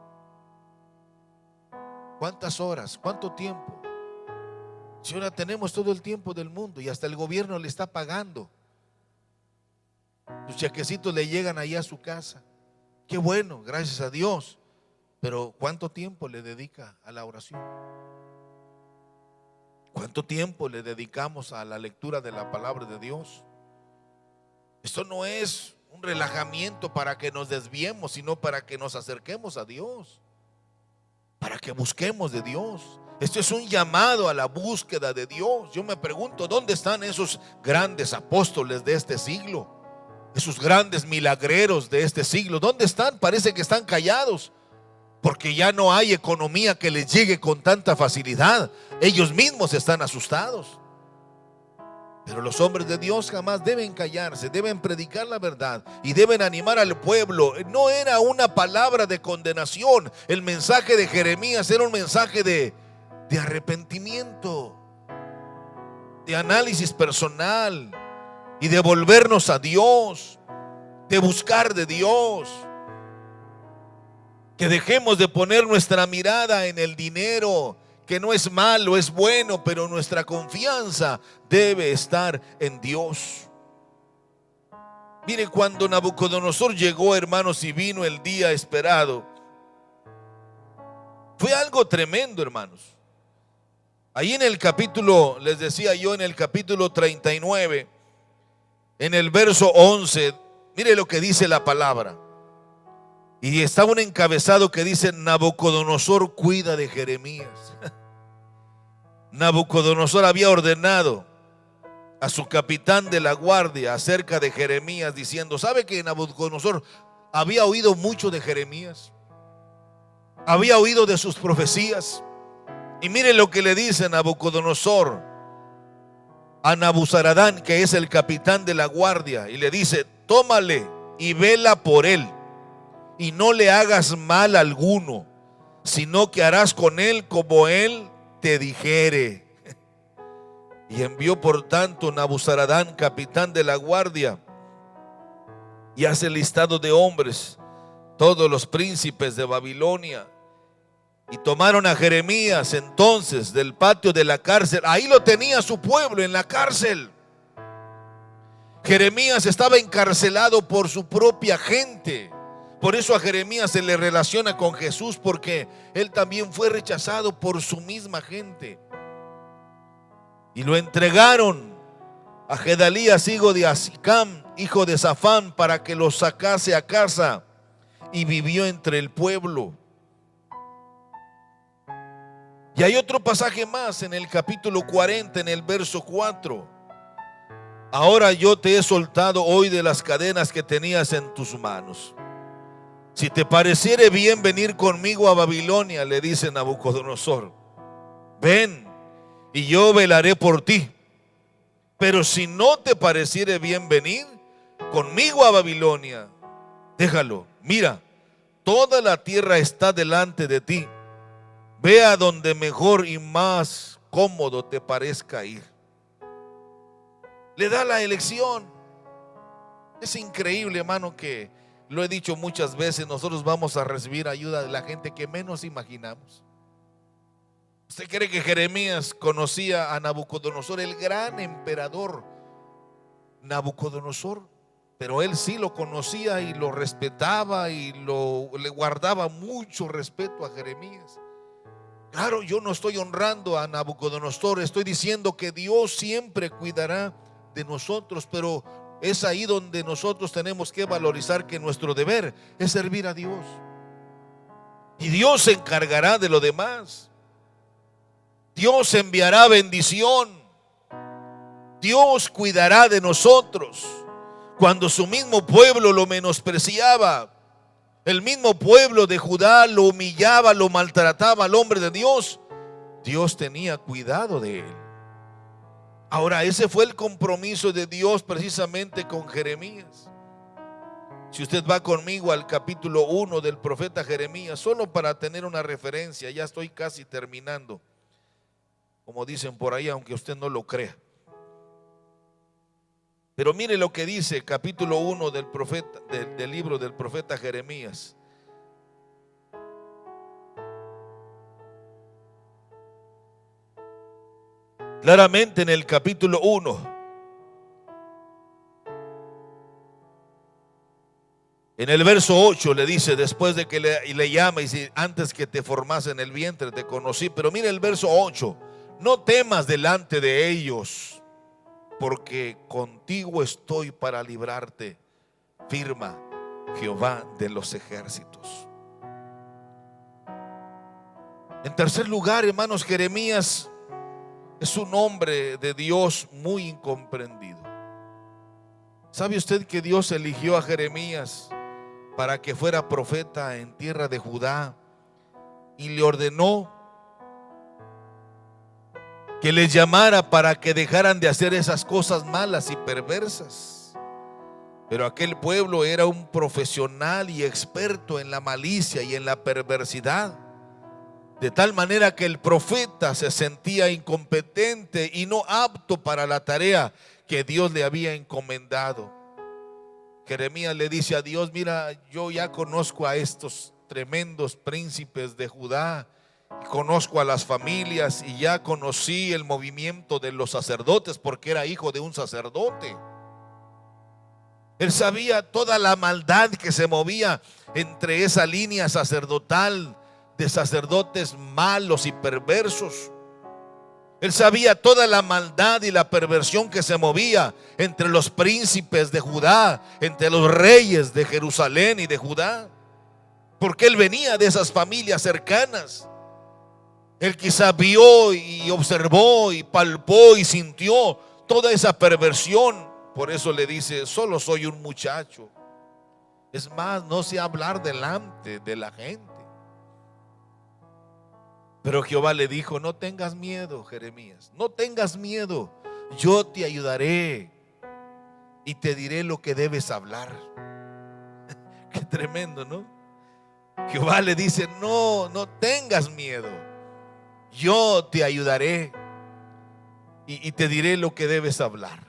¿Cuántas horas? ¿Cuánto tiempo? Si ahora tenemos todo el tiempo del mundo y hasta el gobierno le está pagando, sus chequecitos le llegan allá a su casa. Qué bueno, gracias a Dios. Pero ¿cuánto tiempo le dedica a la oración? ¿Cuánto tiempo le dedicamos a la lectura de la palabra de Dios? Esto no es un relajamiento para que nos desviemos, sino para que nos acerquemos a Dios, para que busquemos de Dios. Esto es un llamado a la búsqueda de Dios. Yo me pregunto, ¿dónde están esos grandes apóstoles de este siglo? Esos grandes milagreros de este siglo, ¿dónde están? Parece que están callados, porque ya no hay economía que les llegue con tanta facilidad. Ellos mismos están asustados. Pero los hombres de Dios jamás deben callarse, deben predicar la verdad y deben animar al pueblo. No era una palabra de condenación. El mensaje de Jeremías era un mensaje de arrepentimiento, de análisis personal y de volvernos a Dios, de buscar de Dios. Que dejemos de poner nuestra mirada en el dinero, que no es malo, es bueno, pero nuestra confianza debe estar en Dios. Mire, cuando Nabucodonosor llegó, hermanos, y vino el día esperado, fue algo tremendo, hermanos. Ahí en el capítulo, les decía yo, en el capítulo 39, en el verso 11, mire lo que dice la palabra. Y está un encabezado que dice: Nabucodonosor cuida de Jeremías. Nabucodonosor había ordenado a su capitán de la guardia acerca de Jeremías, diciendo: ¿sabe que Nabucodonosor había oído mucho de Jeremías? Había oído de sus profecías. Y mire lo que le dice Nabucodonosor a Nabuzaradán, que es el capitán de la guardia, y le dice: tómale y vela por él, y no le hagas mal alguno, sino que harás con él como él te dijere. Y envió por tanto Nabuzaradán, capitán de la guardia, y hace listado de hombres, todos los príncipes de Babilonia, y tomaron a Jeremías entonces del patio de la cárcel. Ahí lo tenía su pueblo, en la cárcel. Jeremías estaba encarcelado por su propia gente. Por eso a Jeremías se le relaciona con Jesús, porque él también fue rechazado por su misma gente. Y lo entregaron a Gedalías, hijo de Asicam, hijo de Safán, para que lo sacase a casa, y vivió entre el pueblo. Y hay otro pasaje más en el capítulo 40, en el verso 4. Ahora yo te he soltado hoy de las cadenas que tenías en tus manos. Si te pareciere bien venir conmigo a Babilonia, le dice Nabucodonosor, ven y yo velaré por ti. Pero si no te pareciere bien venir conmigo a Babilonia, déjalo. Mira, toda la tierra está delante de ti. Ve a donde mejor y más cómodo te parezca ir. Le da la elección. Es increíble, hermano, que lo he dicho muchas veces, nosotros vamos a recibir ayuda de la gente que menos imaginamos. ¿Usted cree que Jeremías conocía a Nabucodonosor, el gran emperador Nabucodonosor? Pero él sí lo conocía y lo respetaba y le guardaba mucho respeto a Jeremías. Claro, yo no estoy honrando a Nabucodonosor, estoy diciendo que Dios siempre cuidará de nosotros, pero es ahí donde nosotros tenemos que valorizar que nuestro deber es servir a Dios. Y Dios se encargará de lo demás. Dios enviará bendición. Dios cuidará de nosotros. Cuando su mismo pueblo lo menospreciaba, el mismo pueblo de Judá lo humillaba, lo maltrataba al hombre de Dios, Dios tenía cuidado de él. Ahora, ese fue el compromiso de Dios precisamente con Jeremías. Si usted va conmigo al capítulo 1 del profeta Jeremías, solo para tener una referencia, ya estoy casi terminando, como dicen por ahí, aunque usted no lo crea. Pero mire lo que dice capítulo 1 del profeta, del libro del profeta Jeremías. Claramente en el capítulo 1, en el verso 8 le dice, después de que le llama y dice, antes que te formase en el vientre te conocí. Pero mire el verso 8, no temas delante de ellos, porque contigo estoy para librarte. afirma Jehová de los ejércitos. En tercer lugar, hermanos, Jeremías es un hombre de Dios muy incomprendido. ¿Sabe usted que Dios eligió a Jeremías para que fuera profeta en tierra de Judá y le ordenó que les llamara para que dejaran de hacer esas cosas malas y perversas? Pero aquel pueblo era un profesional y experto en la malicia y en la perversidad, de tal manera que el profeta se sentía incompetente y no apto para la tarea que Dios le había encomendado. Jeremías le dice a Dios: mira, yo ya conozco a estos tremendos príncipes de Judá, conozco a las familias y ya conocí el movimiento de los sacerdotes, porque era hijo de un sacerdote. Él sabía toda la maldad que se movía entre esa línea sacerdotal de sacerdotes malos y perversos. Él sabía toda la maldad y la perversión que se movía entre los príncipes de Judá, entre los reyes de Jerusalén y de Judá, porque él venía de esas familias cercanas. Él quizá vio y observó y palpó y sintió toda esa perversión. Por eso le dice: solo soy un muchacho. Es más, no sé hablar delante de la gente. Pero Jehová le dijo: no tengas miedo, Jeremías, no tengas miedo. Yo te ayudaré y te diré lo que debes hablar. Qué tremendo, ¿no? Jehová le dice: no tengas miedo. Yo te ayudaré y te diré lo que debes hablar.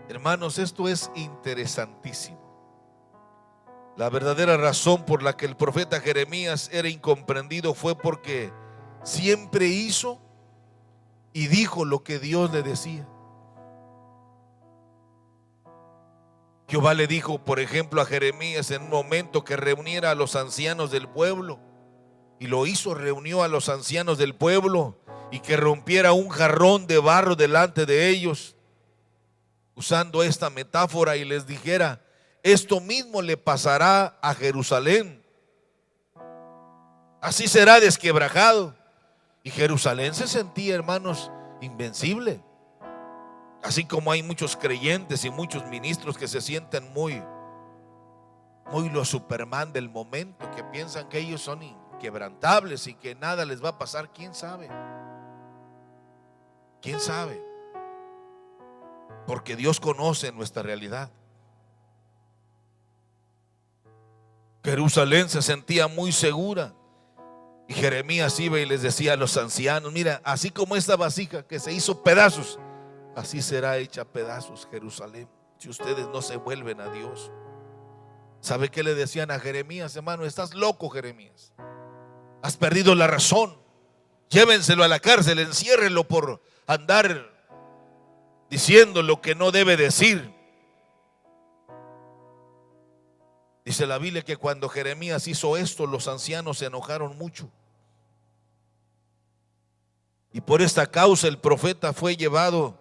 Hermanos, esto es interesantísimo. La verdadera razón por la que el profeta Jeremías era incomprendido fue porque siempre hizo y dijo lo que Dios le decía. Jehová le dijo, por ejemplo, a Jeremías en un momento que reuniera a los ancianos del pueblo, y lo hizo, reunió a los ancianos del pueblo, y que rompiera un jarrón de barro delante de ellos, usando esta metáfora, y les dijera: esto mismo le pasará a Jerusalén, así será desquebrajado. Y Jerusalén se sentía, hermanos, invencible. Así como hay muchos creyentes y muchos ministros que se sienten muy los Superman del momento, que piensan que ellos son inquebrantables y que nada les va a pasar. ¿Quién sabe? ¿Quién sabe? Porque Dios conoce nuestra realidad. Jerusalén se sentía muy segura, y Jeremías iba y les decía a los ancianos: mira, así como esta vasija que se hizo pedazos, así será hecha pedazos Jerusalén, si ustedes no se vuelven a Dios. ¿Sabe qué le decían a Jeremías? Hermano, estás loco, Jeremías, has perdido la razón, llévenselo a la cárcel, enciérrenlo por andar diciendo lo que no debe decir. Dice la Biblia que cuando Jeremías hizo esto, los ancianos se enojaron mucho, y por esta causa el profeta fue llevado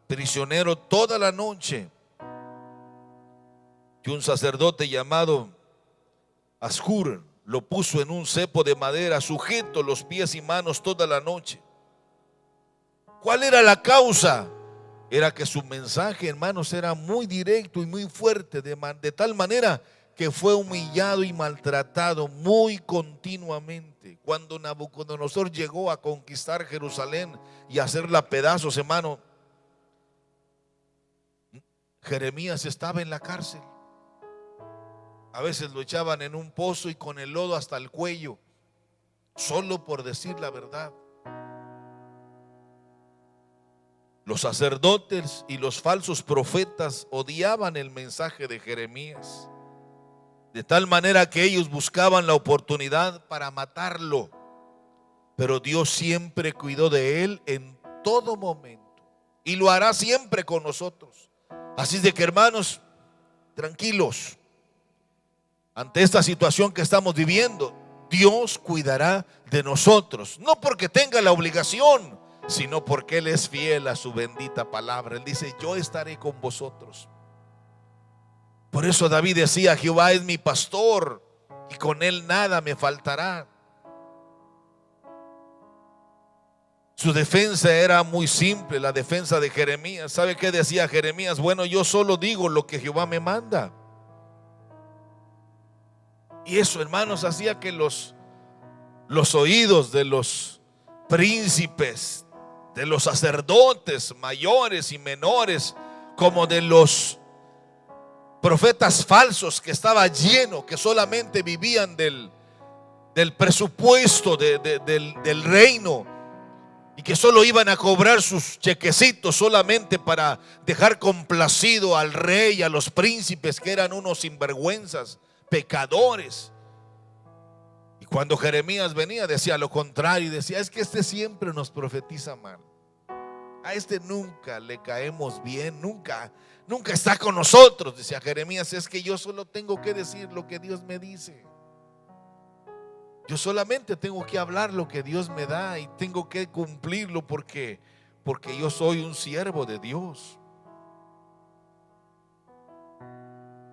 prisionero toda la noche, que un sacerdote llamado Ascur lo puso en un cepo de madera, sujeto los pies y manos toda la noche. ¿Cuál era la causa? Era que su mensaje, hermanos, era muy directo y muy fuerte, de tal manera que fue humillado y maltratado muy continuamente. Cuando Nabucodonosor llegó a conquistar Jerusalén y hacerla pedazos, hermano, Jeremías estaba en la cárcel. A veces lo echaban en un pozo y con el lodo hasta el cuello, solo por decir la verdad. Los sacerdotes y los falsos profetas odiaban el mensaje de Jeremías, de tal manera que ellos buscaban la oportunidad para matarlo. Pero Dios siempre cuidó de él en todo momento, y lo hará siempre con nosotros. Así de que, hermanos, tranquilos ante esta situación que estamos viviendo. Dios cuidará de nosotros, no porque tenga la obligación, sino porque Él es fiel a su bendita palabra. Él dice: yo estaré con vosotros. Por eso David decía: Jehová es mi pastor y con él nada me faltará. Su defensa era muy simple, la defensa de Jeremías. ¿Sabe qué decía Jeremías? Bueno, yo solo digo lo que Jehová me manda. Y eso, hermanos, hacía que los oídos de los príncipes, de los sacerdotes mayores y menores, como de los profetas falsos que estaba lleno, que solamente vivían del presupuesto del reino, y que solo iban a cobrar sus chequecitos solamente para dejar complacido al rey y a los príncipes, que eran unos sinvergüenzas, pecadores. Y cuando Jeremías venía, decía lo contrario, y decía: es que este siempre nos profetiza mal, a este nunca le caemos bien, nunca está con nosotros. Decía Jeremías: es que yo solo tengo que decir lo que Dios me dice. Yo solamente tengo que hablar lo que Dios me da y tengo que cumplirlo porque yo soy un siervo de Dios.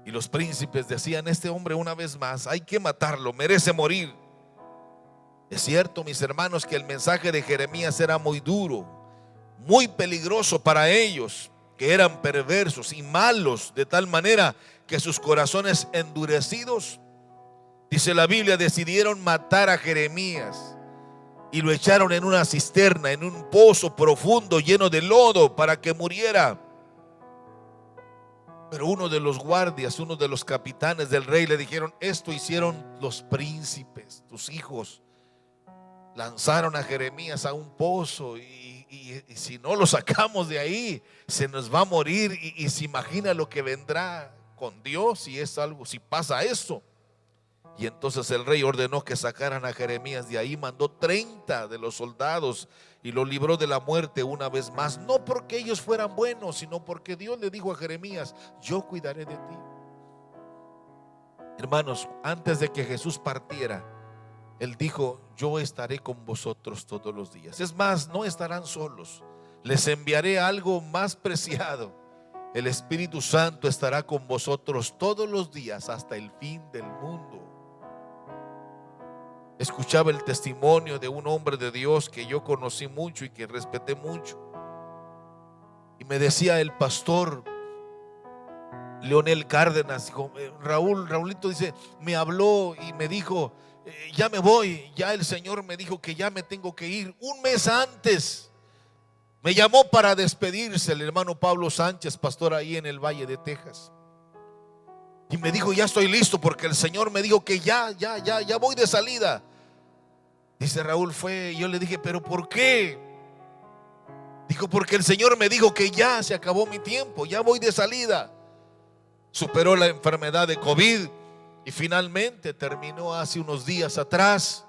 Y los príncipes decían: este hombre, una vez más, hay que matarlo, merece morir. Es cierto, mis hermanos, que el mensaje de Jeremías era muy duro, muy peligroso para ellos, que eran perversos y malos, de tal manera que sus corazones endurecidos, dice la Biblia, decidieron matar a Jeremías y lo echaron en una cisterna, en un pozo profundo lleno de lodo, para que muriera. Pero uno de los guardias, uno de los capitanes del rey le dijeron: esto hicieron los príncipes, tus hijos. Lanzaron a Jeremías a un pozo y si no lo sacamos de ahí, se nos va a morir. Y se imagina lo que vendrá con Dios si es algo, si pasa eso. Y entonces el rey ordenó que sacaran a Jeremías de ahí, mandó 30 de los soldados y lo libró de la muerte una vez más, no porque ellos fueran buenos, sino porque Dios le dijo a Jeremías: yo cuidaré de ti. Hermanos, antes de que Jesús partiera, Él dijo: yo estaré con vosotros todos los días. Es más, no estarán solos, les enviaré algo más preciado. El Espíritu Santo estará con vosotros todos los días hasta el fin del mundo. Escuchaba el testimonio de un hombre de Dios que yo conocí mucho y que respeté mucho, y me decía el pastor Leonel Cárdenas: dijo, Raulito, dice, me habló y me dijo: ya me voy, ya el Señor me dijo que ya me tengo que ir. Un mes antes me llamó para despedirse el hermano Pablo Sánchez, pastor ahí en el Valle de Texas, y me dijo: ya estoy listo porque el Señor me dijo que ya voy de salida. Dice Raúl, yo le dije: ¿pero por qué? Dijo: porque el Señor me dijo que ya se acabó mi tiempo, ya voy de salida. Superó la enfermedad de COVID y finalmente terminó hace unos días atrás.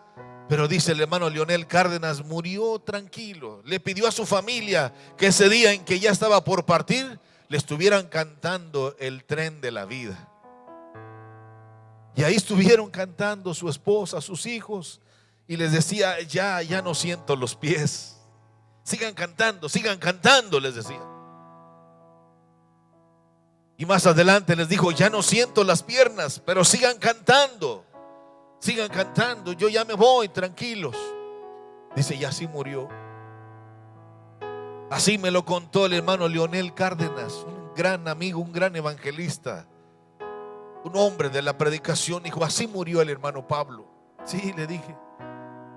Pero dice el hermano Leonel Cárdenas, murió tranquilo. Le pidió a su familia que ese día en que ya estaba por partir, le estuvieran cantando el tren de la vida. Y ahí estuvieron cantando su esposa, sus hijos, y les decía: ya no siento los pies. Sigan cantando, les decía. Y más adelante les dijo: ya no siento las piernas, pero sigan cantando, yo ya me voy, tranquilos. Dice: y así murió. Así me lo contó el hermano Leonel Cárdenas, un gran amigo, un gran evangelista, un hombre de la predicación. Dijo: así murió el hermano Pablo. Sí, le dije,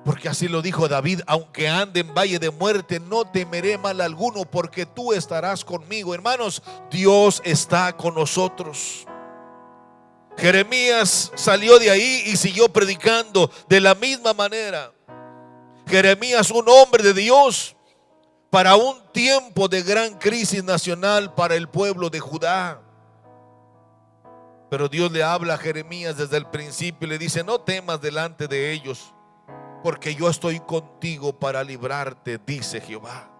porque así lo dijo David: aunque ande en valle de muerte, no temeré mal alguno, porque tú estarás conmigo. Hermanos, Dios está con nosotros. Jeremías salió de ahí y siguió predicando de la misma manera. Jeremías, un hombre de Dios para un tiempo de gran crisis nacional para el pueblo de Judá. Pero Dios le habla a Jeremías desde el principio y le dice: no temas delante de ellos, porque yo estoy contigo para librarte, dice Jehová.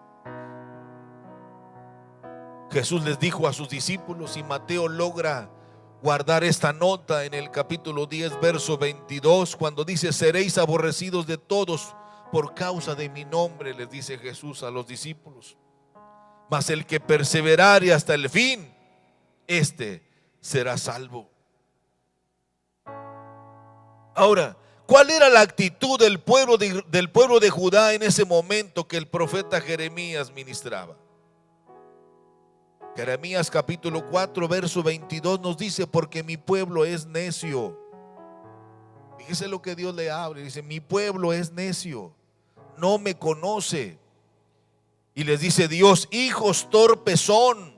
Jesús les dijo a sus discípulos, y Mateo logra guardar esta nota en el capítulo 10, verso 22, cuando dice: seréis aborrecidos de todos por causa de mi nombre, les dice Jesús a los discípulos. Mas el que perseverare hasta el fin, este será salvo. Ahora, ¿cuál era la actitud del pueblo de Judá en ese momento que el profeta Jeremías ministraba? Jeremías capítulo 4 verso 22 nos dice: porque mi pueblo es necio. Fíjese lo que Dios le habla, dice: mi pueblo es necio, no me conoce. Y les dice Dios: hijos torpes son,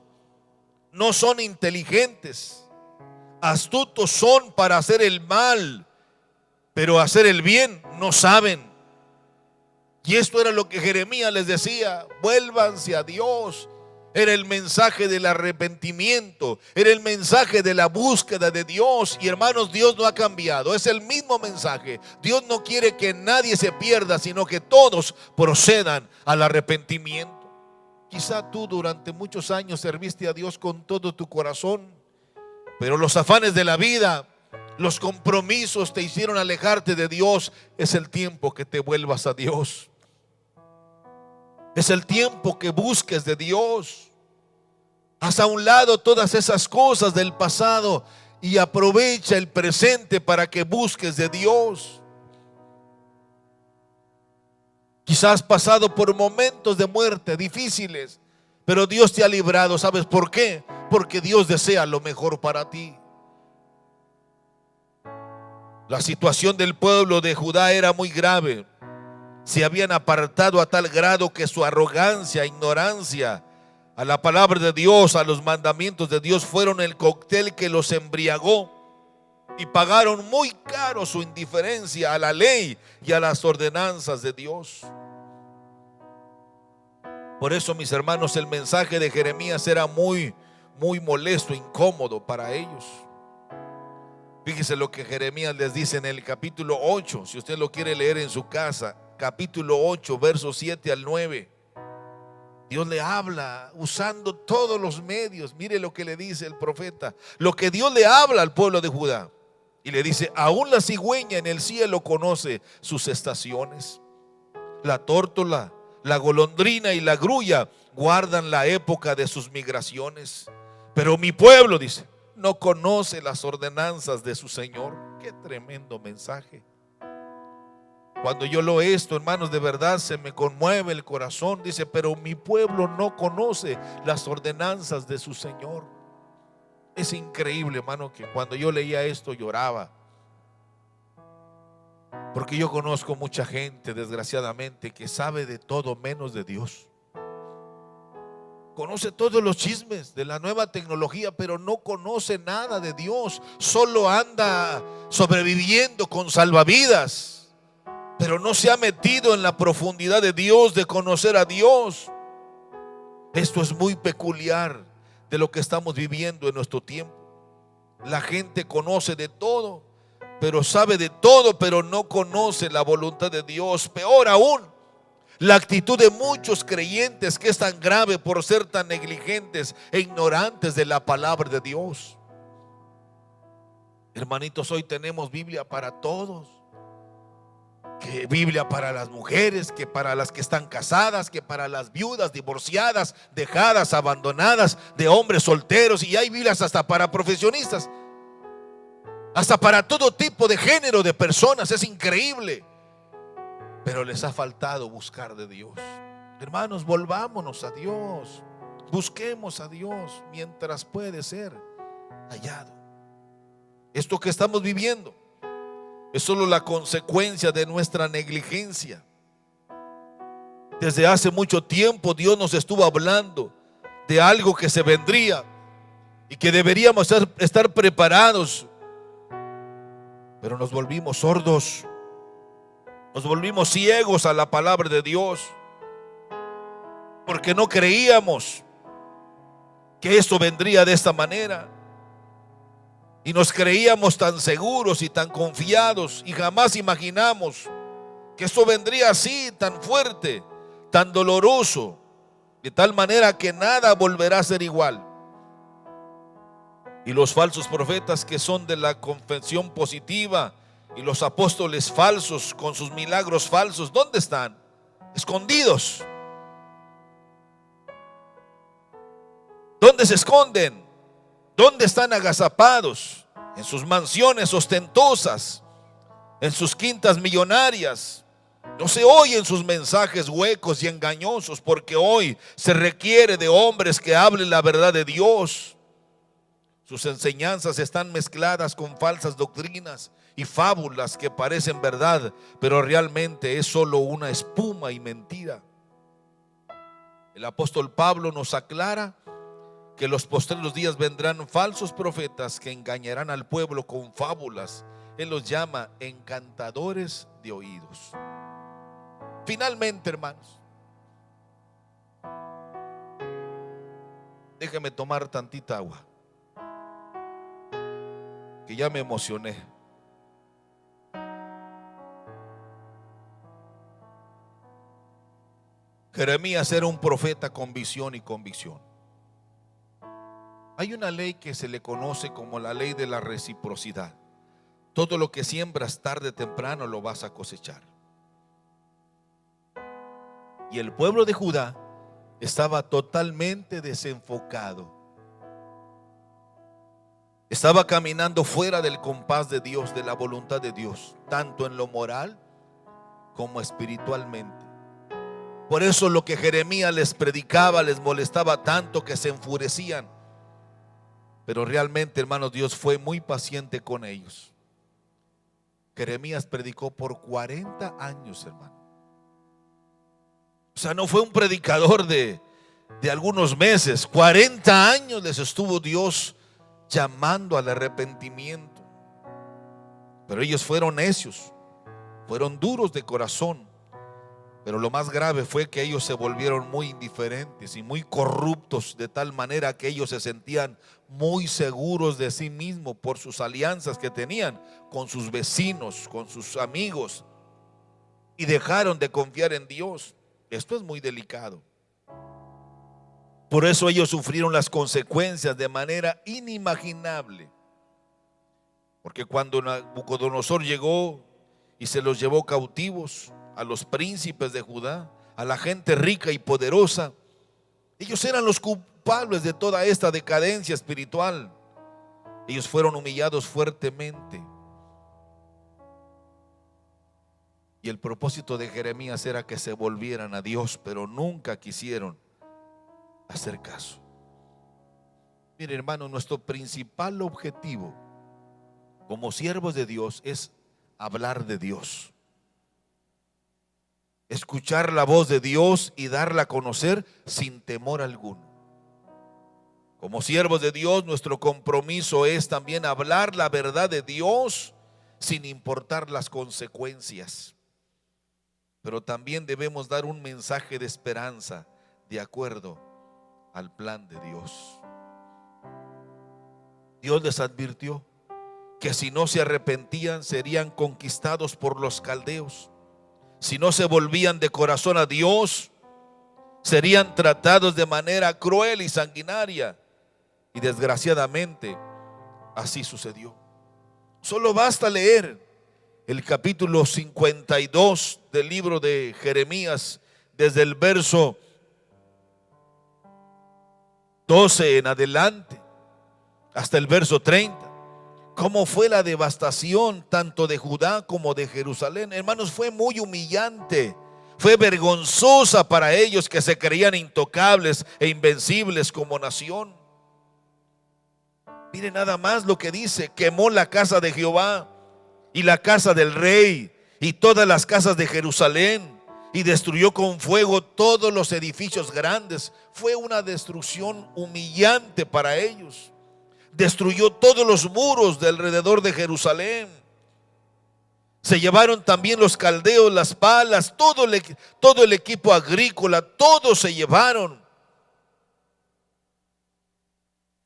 no son inteligentes, astutos son para hacer el mal, pero hacer el bien no saben. Y esto era lo que Jeremías les decía: vuélvanse a Dios. Era el mensaje del arrepentimiento, era el mensaje de la búsqueda de Dios. Y hermanos, Dios no ha cambiado, es el mismo mensaje. Dios no quiere que nadie se pierda, sino que todos procedan al arrepentimiento. Quizá tú durante muchos años serviste a Dios con todo tu corazón, pero los afanes de la vida, los compromisos te hicieron alejarte de Dios. Es el tiempo que te vuelvas a Dios. Es el tiempo que busques de Dios. Haz a un lado todas esas cosas del pasado y aprovecha el presente para que busques de Dios. Quizás has pasado por momentos de muerte difíciles, pero Dios te ha librado. ¿Sabes por qué? Porque Dios desea lo mejor para ti. La situación del pueblo de Judá era muy grave. Se habían apartado a tal grado que su arrogancia, ignorancia a la palabra de Dios, a los mandamientos de Dios, fueron el cóctel que los embriagó, y pagaron muy caro su indiferencia a la ley y a las ordenanzas de Dios. Por eso, mis hermanos, el mensaje de Jeremías era muy molesto, incómodo para ellos. Fíjese lo que Jeremías les dice en el capítulo 8, si usted lo quiere leer en su casa, capítulo 8, versos 7 al 9. Dios le habla usando todos los medios. Mire lo que le dice el profeta, lo que Dios le habla al pueblo de Judá. Y le dice: aún la cigüeña en el cielo conoce sus estaciones. La tórtola, la golondrina y la grulla guardan la época de sus migraciones. Pero mi pueblo, dice, no conoce las ordenanzas de su Señor. Qué tremendo mensaje. Cuando yo leo esto, hermanos, de verdad se me conmueve el corazón. Dice: pero mi pueblo no conoce las ordenanzas de su Señor. Es increíble, hermano, que cuando yo leía esto lloraba. Porque yo conozco mucha gente, desgraciadamente, que sabe de todo menos de Dios. Conoce todos los chismes de la nueva tecnología, pero no conoce nada de Dios. Solo anda sobreviviendo con salvavidas, pero no se ha metido en la profundidad de Dios, de conocer a Dios. Esto es muy peculiar de lo que estamos viviendo en nuestro tiempo. La gente conoce de todo, pero sabe de todo, pero no conoce la voluntad de Dios. Peor aún, la actitud de muchos creyentes, que es tan grave por ser tan negligentes e ignorantes de la palabra de Dios. Hermanitos, hoy tenemos Biblia para todos. Que Biblia para las mujeres, que para las que están casadas, que para las viudas, divorciadas, dejadas, abandonadas, de hombres solteros. Y hay Biblias hasta para profesionistas, hasta para todo tipo de género de personas. Es increíble. Pero les ha faltado buscar de Dios. Hermanos, volvámonos a Dios. Busquemos a Dios mientras puede ser hallado. Esto que estamos viviendo es solo la consecuencia de nuestra negligencia. Desde hace mucho tiempo Dios nos estuvo hablando de algo que se vendría y que deberíamos estar preparados, pero nos volvimos sordos, nos volvimos ciegos a la palabra de Dios, porque no creíamos que esto vendría de esta manera. Y nos creíamos tan seguros y tan confiados, y jamás imaginamos que esto vendría así, tan fuerte, tan doloroso, de tal manera que nada volverá a ser igual. Y los falsos profetas, que son de la confesión positiva, y los apóstoles falsos con sus milagros falsos, ¿dónde están? Escondidos. ¿Dónde se esconden? ¿Dónde están agazapados? En sus mansiones ostentosas, en sus quintas millonarias. No se oyen sus mensajes huecos y engañosos, porque hoy se requiere de hombres que hablen la verdad de Dios. Sus enseñanzas están mezcladas con falsas doctrinas y fábulas que parecen verdad, pero realmente es solo una espuma y mentira. El apóstol Pablo nos aclara que en los postreros días vendrán falsos profetas que engañarán al pueblo con fábulas. Él los llama encantadores de oídos. Finalmente, hermanos, déjeme tomar tantita agua, que ya me emocioné. Jeremías era un profeta con visión y convicción. Hay una ley que se le conoce como la ley de la reciprocidad. Todo lo que siembras tarde o temprano lo vas a cosechar. Y el pueblo de Judá estaba totalmente desenfocado. Estaba caminando fuera del compás de Dios, de la voluntad de Dios, tanto en lo moral como espiritualmente. Por eso lo que Jeremías les predicaba les molestaba tanto que se enfurecían. Pero realmente, hermanos, Dios fue muy paciente con ellos. Jeremías predicó por 40 años, hermano. O sea, no fue un predicador de algunos meses. 40 años les estuvo Dios llamando al arrepentimiento. Pero ellos fueron necios, fueron duros de corazón. Pero lo más grave fue que ellos se volvieron muy indiferentes y muy corruptos, de tal manera que ellos se sentían muy seguros de sí mismos por sus alianzas que tenían con sus vecinos, con sus amigos, y dejaron de confiar en Dios. Esto es muy delicado. Por eso ellos sufrieron las consecuencias de manera inimaginable. Porque cuando Nabucodonosor llegó y se los llevó cautivos a los príncipes de Judá, a la gente rica y poderosa, ellos eran los culpables de toda esta decadencia espiritual. Ellos fueron humillados fuertemente. Y el propósito de Jeremías era que se volvieran a Dios, pero nunca quisieron hacer caso. Mire, hermano, nuestro principal objetivo como siervos de Dios es hablar de Dios, escuchar la voz de Dios y darla a conocer sin temor alguno. Como siervos de Dios, nuestro compromiso es también hablar la verdad de Dios sin importar las consecuencias. Pero también debemos dar un mensaje de esperanza de acuerdo al plan de Dios. Dios les advirtió que si no se arrepentían serían conquistados por los caldeos. Si no se volvían de corazón a Dios, serían tratados de manera cruel y sanguinaria. Y desgraciadamente así sucedió. Solo basta leer el capítulo 52 del libro de Jeremías, desde el verso 12 en adelante hasta el verso 30. Cómo fue la devastación tanto de Judá como de Jerusalén. Hermanos, fue muy humillante. Fue vergonzosa para ellos que se creían intocables e invencibles como nación. Miren nada más lo que dice: quemó la casa de Jehová y la casa del rey y todas las casas de Jerusalén, y destruyó con fuego todos los edificios grandes. Fue una destrucción humillante para ellos. Destruyó todos los muros de alrededor de Jerusalén. Se llevaron también los caldeos, las palas, todo el equipo agrícola, todo se llevaron.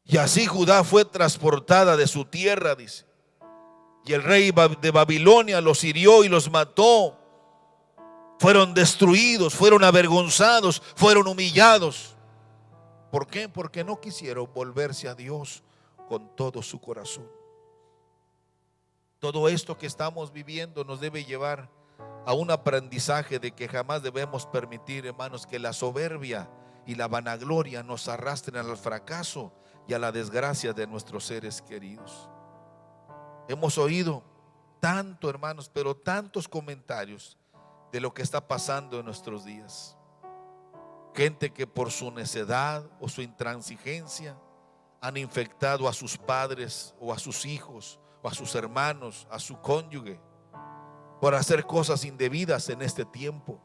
Y así Judá fue transportada de su tierra, dice. Y el rey de Babilonia los hirió y los mató. Fueron destruidos, fueron avergonzados, fueron humillados. ¿Por qué? Porque no quisieron volverse a Dios con todo su corazón. Todo esto que estamos viviendo nos debe llevar a un aprendizaje de que jamás debemos permitir, hermanos, que la soberbia y la vanagloria nos arrastren al fracaso, y a la desgracia de nuestros seres queridos. Hemos oído tanto, hermanos, pero tantos comentarios de lo que está pasando en nuestros días. Gente que por su necedad o su intransigencia han infectado a sus padres o a sus hijos o a sus hermanos, a su cónyuge, por hacer cosas indebidas en este tiempo.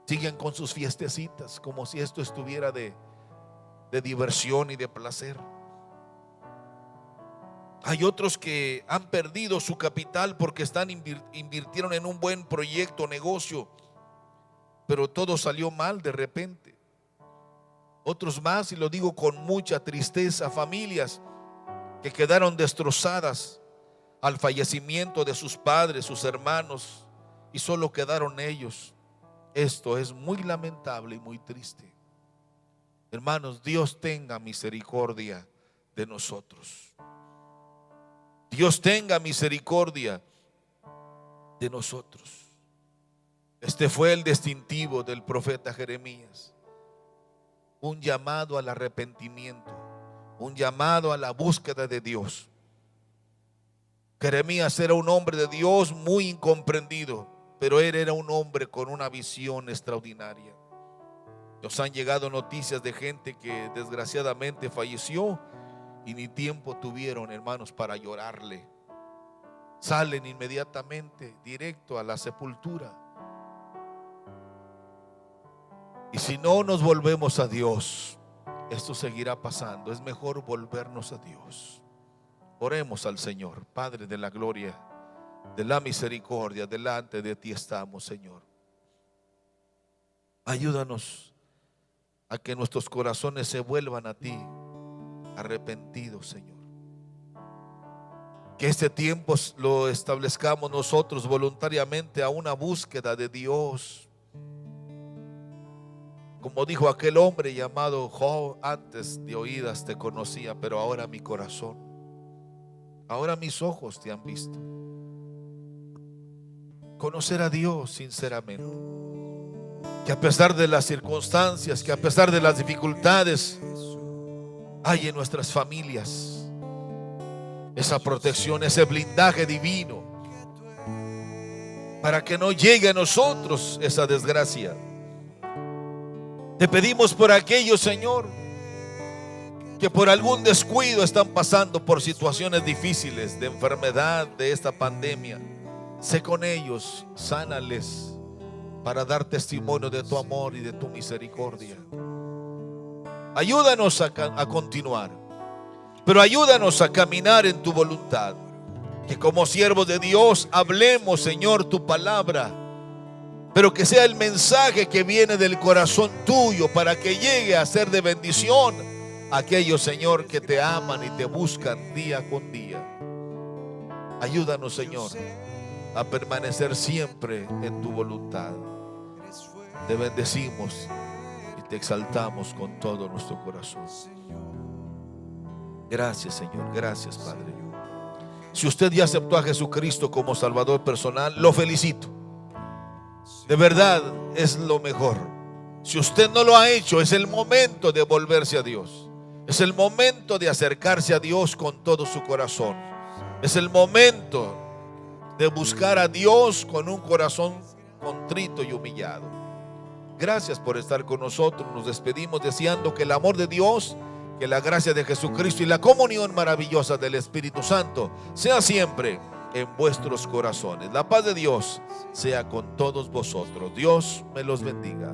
Siguen con sus fiestecitas como si esto estuviera de diversión y de placer. Hay otros que han perdido su capital porque invirtieron en un buen proyecto o negocio, pero todo salió mal de repente. Otros más, y lo digo con mucha tristeza, familias que quedaron destrozadas al fallecimiento de sus padres, sus hermanos, y solo quedaron ellos. Esto es muy lamentable y muy triste. Hermanos, Dios tenga misericordia de nosotros. Dios tenga misericordia de nosotros. Este fue el distintivo del profeta Jeremías. Un llamado al arrepentimiento, un llamado a la búsqueda de Dios. Jeremías era un hombre de Dios muy incomprendido, pero él era un hombre con una visión extraordinaria. Nos han llegado noticias de gente que desgraciadamente falleció y ni tiempo tuvieron, hermanos, para llorarle. Salen inmediatamente directo a la sepultura. Y si no nos volvemos a Dios, esto seguirá pasando. Es mejor volvernos a Dios. Oremos al Señor. Padre de la gloria, de la misericordia, delante de ti estamos, Señor. Ayúdanos a que nuestros corazones se vuelvan a ti, arrepentidos, Señor. Que este tiempo lo establezcamos nosotros voluntariamente a una búsqueda de Dios. Como dijo aquel hombre llamado Job: antes de oídas te conocía, pero ahora mi corazón, ahora mis ojos te han visto. Conocer a Dios sinceramente. Que a pesar de las circunstancias, que a pesar de las dificultades, hay en nuestras familias esa protección, ese blindaje divino, para que no llegue a nosotros esa desgracia. Te pedimos por aquellos, Señor, que por algún descuido están pasando por situaciones difíciles de enfermedad, de esta pandemia. Sé con ellos, sánales, para dar testimonio de tu amor y de tu misericordia. Ayúdanos a continuar, pero ayúdanos a caminar en tu voluntad. Que como siervos de Dios hablemos, Señor, tu palabra, pero que sea el mensaje que viene del corazón tuyo, para que llegue a ser de bendición a aquellos, Señor, que te aman y te buscan día con día. Ayúdanos, Señor, a permanecer siempre en tu voluntad. Te bendecimos y te exaltamos con todo nuestro corazón. Gracias, Señor, gracias, Padre. Si usted ya aceptó a Jesucristo como Salvador personal, lo felicito. De verdad es lo mejor. Si usted no lo ha hecho, es el momento de volverse a Dios. Es el momento de acercarse a Dios con todo su corazón. Es el momento de buscar a Dios con un corazón contrito y humillado. Gracias por estar con nosotros. Nos despedimos deseando que el amor de Dios, que la gracia de Jesucristo y la comunión maravillosa del Espíritu Santo sea siempre en vuestros corazones. La paz de Dios sea con todos vosotros. Dios me los bendiga.